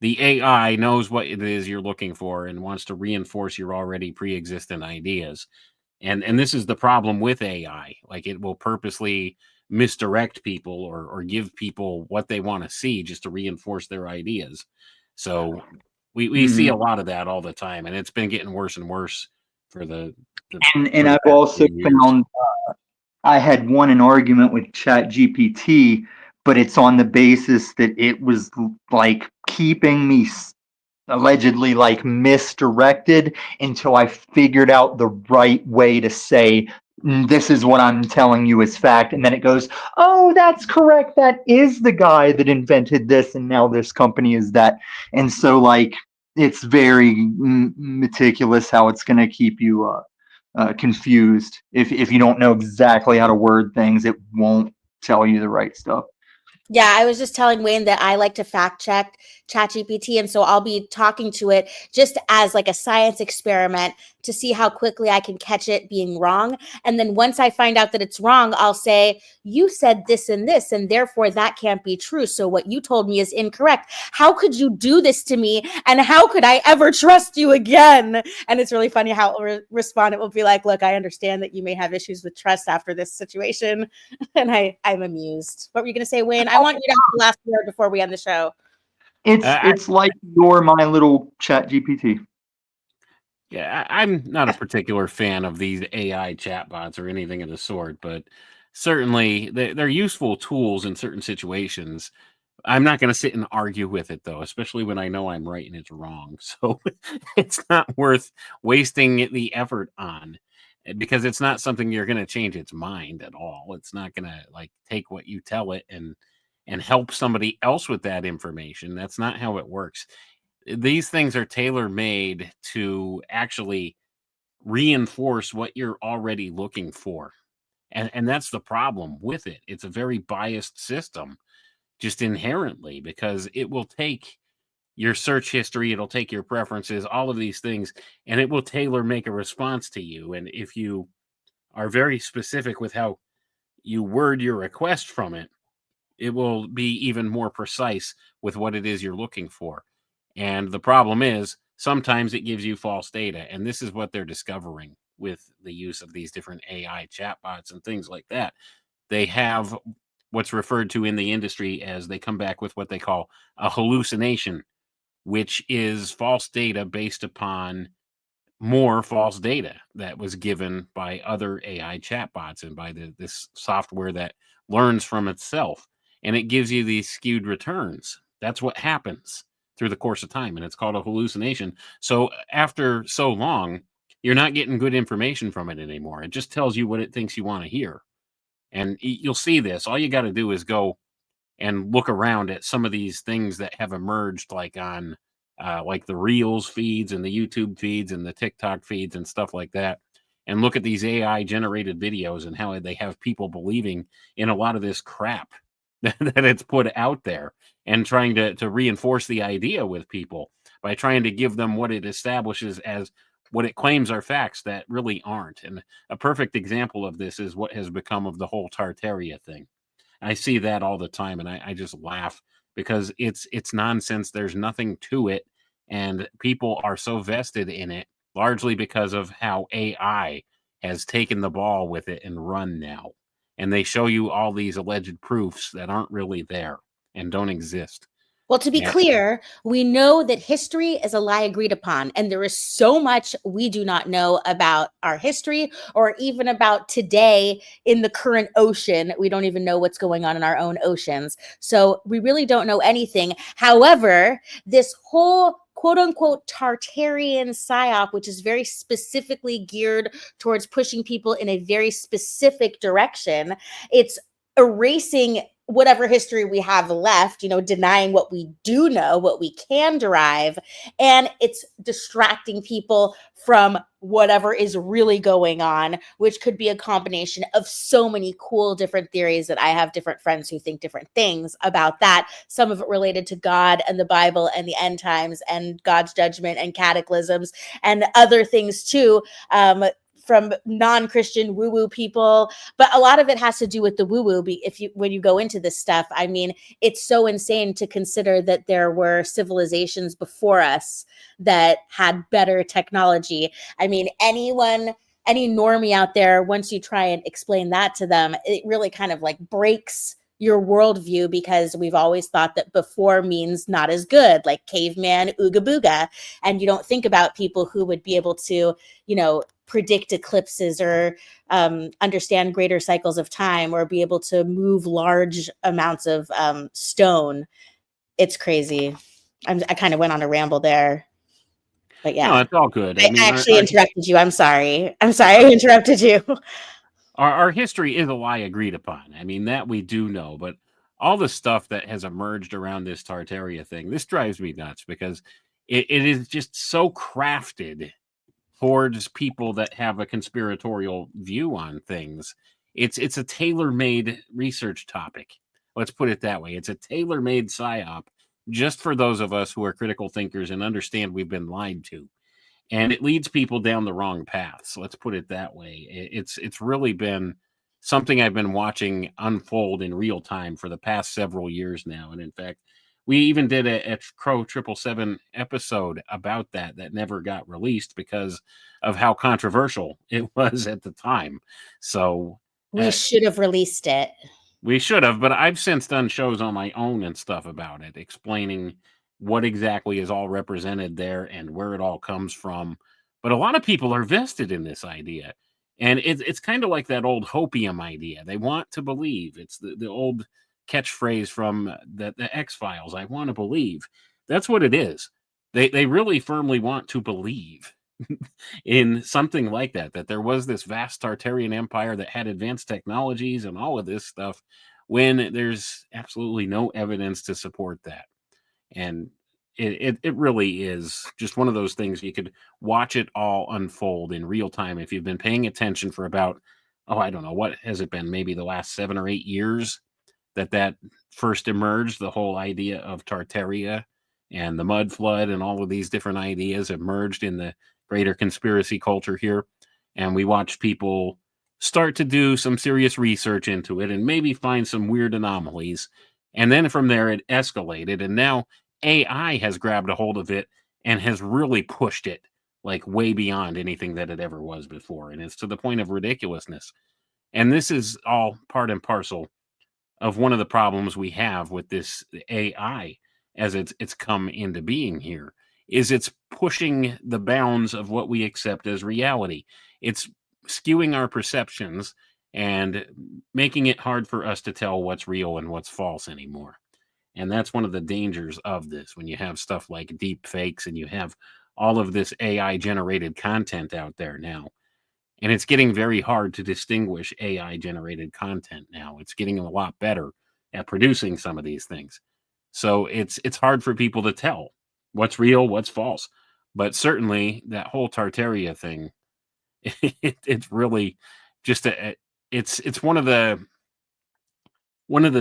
AI knows what it is you're looking for and wants to reinforce your already pre-existent ideas. And this is the problem with AI. Like, it will purposely misdirect people or give people what they want to see just to reinforce their ideas. So we see a lot of that all the time, and it's been getting worse and worse for the and I've also found I had won an argument with ChatGPT but it's on the basis that it was like keeping me allegedly like misdirected until I figured out the right way to say, this is what I'm telling you is fact. And then it goes, oh, that's correct. That is the guy that invented this. And now this company is that. And so like, it's very meticulous how it's going to keep you confused. If you don't know exactly how to word things, it won't tell you the right stuff. Yeah, I was just telling Wayne that I like to fact check ChatGPT, and so I'll be talking to it just as like a science experiment to see how quickly I can catch it being wrong. And then once I find out that it's wrong, I'll say, you said this, and therefore that can't be true. So what you told me is incorrect. How could you do this to me? And how could I ever trust you again? And it's really funny how it'll respond. It will be like, look, I understand that you may have issues with trust after this situation. And I'm amused. What were you going to say, Wayne? I want you to have the last word before we end the show. It's like you're my little chat GPT. Yeah, I'm not a particular fan of these AI chatbots or anything of the sort, but certainly they're useful tools in certain situations. I'm not going to sit and argue with it, though, especially when I know I'm right and it's wrong. So it's not worth wasting the effort on, because it's not something you're going to change its mind at all. It's not going to like take what you tell it and help somebody else with that information. That's not how it works. These things are tailor made to actually reinforce what you're already looking for. And that's the problem with it. It's a very biased system just inherently, because it will take your search history, it'll take your preferences, all of these things, and it will tailor make a response to you. And if you are very specific with how you word your request from it, it will be even more precise with what it is you're looking for. And the problem is sometimes it gives you false data. And this is what they're discovering with the use of these different AI chatbots and things like that. They have what's referred to in the industry as, they come back with what they call a hallucination, which is false data based upon more false data that was given by other AI chatbots and by this software that learns from itself. And it gives you these skewed returns. That's what happens through the course of time. And it's called a hallucination. So after so long, you're not getting good information from it anymore. It just tells you what it thinks you want to hear. And you'll see this. All you got to do is go and look around at some of these things that have emerged, like on like the Reels feeds and the YouTube feeds and the TikTok feeds and stuff like that, and look at these AI generated videos and how they have people believing in a lot of this crap that it's put out there, and trying to reinforce the idea with people by trying to give them what it establishes as what it claims are facts that really aren't. And a perfect example of this is what has become of the whole Tartaria thing. I see that all the time, and I just laugh, because it's nonsense. There's nothing to it, and people are so vested in it, largely because of how AI has taken the ball with it and run now. And they show you all these alleged proofs that aren't really there and don't exist. Well, to be Yeah. clear, we know that history is a lie agreed upon, and there is so much we do not know about our history, or even about today in the current ocean. We don't even know what's going on in our own oceans. So we really don't know anything. However, this whole quote unquote Tartarian psyop, which is very specifically geared towards pushing people in a very specific direction, it's erasing whatever history we have left, denying what we do know, what we can derive, and it's distracting people from whatever is really going on, which could be a combination of so many cool different theories that I have different friends who think different things about that. Some of it related to God and the Bible and the end times and God's judgment and cataclysms, and other things too, from non-Christian woo-woo people. But a lot of it has to do with the woo-woo. When you go into this stuff, I mean, it's so insane to consider that there were civilizations before us that had better technology. I mean, any normie out there, once you try and explain that to them, it really kind of like breaks your worldview, because we've always thought that before means not as good, like caveman, ooga booga. And you don't think about people who would be able to, predict eclipses or understand greater cycles of time or be able to move large amounts of stone. It's crazy. I kind of went on a ramble there, but No, yeah. it's all good. I I mean, actually interrupted you. I'm sorry. I interrupted you. our history is a lie agreed upon. I mean, that we do know, but all the stuff that has emerged around this Tartaria thing, this drives me nuts because it is just so crafted towards people that have a conspiratorial view on things. It's a tailor-made research topic. Let's put it that way. It's a tailor-made psyop just for those of us who are critical thinkers and understand we've been lied to. And it leads people down the wrong paths. Let's put it that way. It's really been something I've been watching unfold in real time for the past several years now. And in fact, we even did a Crow 777 episode about that never got released because of how controversial it was at the time. So We should have released it. we should have, but I've since done shows on my own and stuff about it, explaining what exactly is all represented there and where it all comes from. But a lot of people are vested in this idea. And it's kind of like that old hopium idea. They want to believe. It's the old catchphrase from the X-Files, I want to believe. That's what it is. They really firmly want to believe in something like that there was this vast Tartarian empire that had advanced technologies and all of this stuff when there's absolutely no evidence to support that. And it really is just one of those things you could watch it all unfold in real time if you've been paying attention for about, oh, I don't know, what has it been, maybe the last 7 or 8 years that first emerged, the whole idea of Tartaria and the mud flood and all of these different ideas emerged in the greater conspiracy culture here. And we watched people start to do some serious research into it and maybe find some weird anomalies. And then from there, it escalated. And now AI has grabbed a hold of it and has really pushed it like way beyond anything that it ever was before. And it's to the point of ridiculousness. And this is all part and parcel of one of the problems we have with this AI as it's come into being here is it's pushing the bounds of what we accept as reality. It's skewing our perceptions and making it hard for us to tell what's real and what's false anymore. And that's one of the dangers of this when you have stuff like deep fakes and you have all of this AI generated content out there now. And it's getting very hard to distinguish AI generated content now. It's getting a lot better at producing some of these things. So it's hard for people to tell what's real, what's false. But certainly that whole Tartaria thing, it's really just it's one of the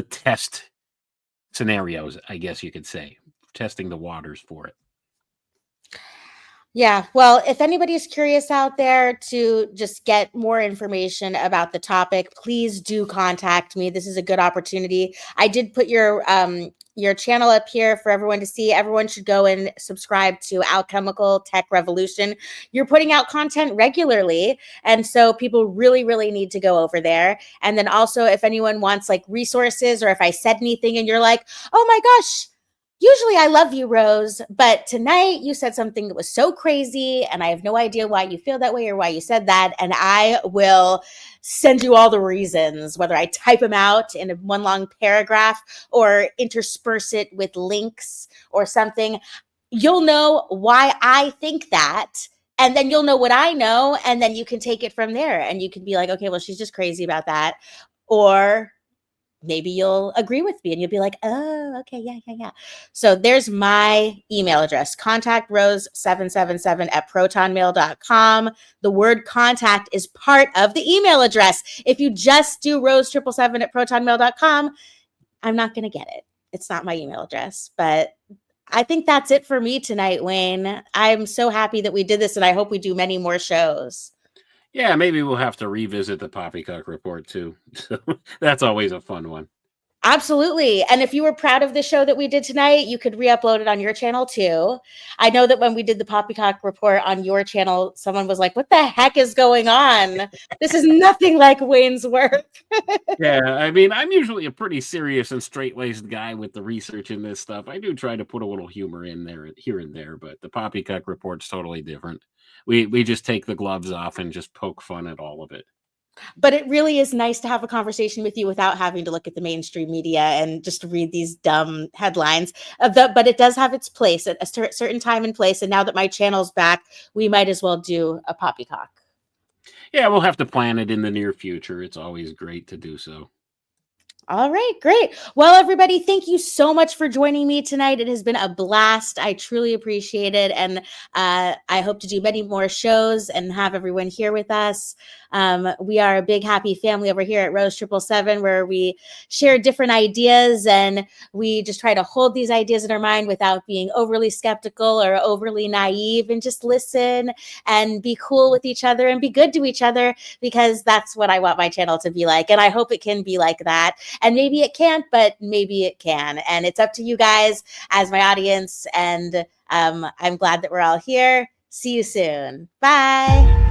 test scenarios, I guess you could say, testing the waters for it. Yeah, well, if anybody's curious out there to just get more information about the topic, please do contact me. This is a good opportunity. I did put your channel up here for everyone to see. Everyone should go and subscribe to Alchemical Tech Revolution. You're putting out content regularly, and so people really, really need to go over there. And then also, if anyone wants like resources, or if I said anything and you're like, oh my gosh, usually I love you, Rose, but tonight you said something that was so crazy and I have no idea why you feel that way or why you said that. And I will send you all the reasons, whether I type them out in one long paragraph or intersperse it with links or something. You'll know why I think that. And then you'll know what I know. And then you can take it from there. And you can be like, okay, well, she's just crazy about that. Or maybe you'll agree with me and you'll be like, oh, okay, yeah. So there's my email address, contact Rose777 at protonmail.com. The word contact is part of the email address. If you just do Rose777 at protonmail.com, I'm not going to get it. It's not my email address, but I think that's it for me tonight, Wayne. I'm so happy that we did this and I hope we do many more shows. Yeah, maybe we'll have to revisit the Poppycock report too. So that's always a fun one. Absolutely. And if you were proud of the show that we did tonight, you could re-upload it on your channel too. I know that when we did the Poppycock report on your channel, someone was like, what the heck is going on? This is nothing like Wayne's work. Yeah, I mean, I'm usually a pretty serious and straight-laced guy with the research in this stuff. I do try to put a little humor in there here and there, but the Poppycock report's totally different. we just take the gloves off and just poke fun at all of it. But it really is nice to have a conversation with you without having to look at the mainstream media and just read these dumb headlines. But it does have its place at a certain time and place. And now that my channel's back, we might as well do a poppycock. Yeah, we'll have to plan it in the near future. It's always great to do so. All right, great. Well, everybody, thank you so much for joining me tonight. It has been a blast. I truly appreciate it. And I hope to do many more shows and have everyone here with us. We are a big, happy family over here at Rose777, where we share different ideas and we just try to hold these ideas in our mind without being overly skeptical or overly naive, and just listen and be cool with each other and be good to each other, because that's what I want my channel to be like. And I hope it can be like that. And maybe it can't, but maybe it can. And it's up to you guys as my audience. And I'm glad that we're all here. See you soon. Bye.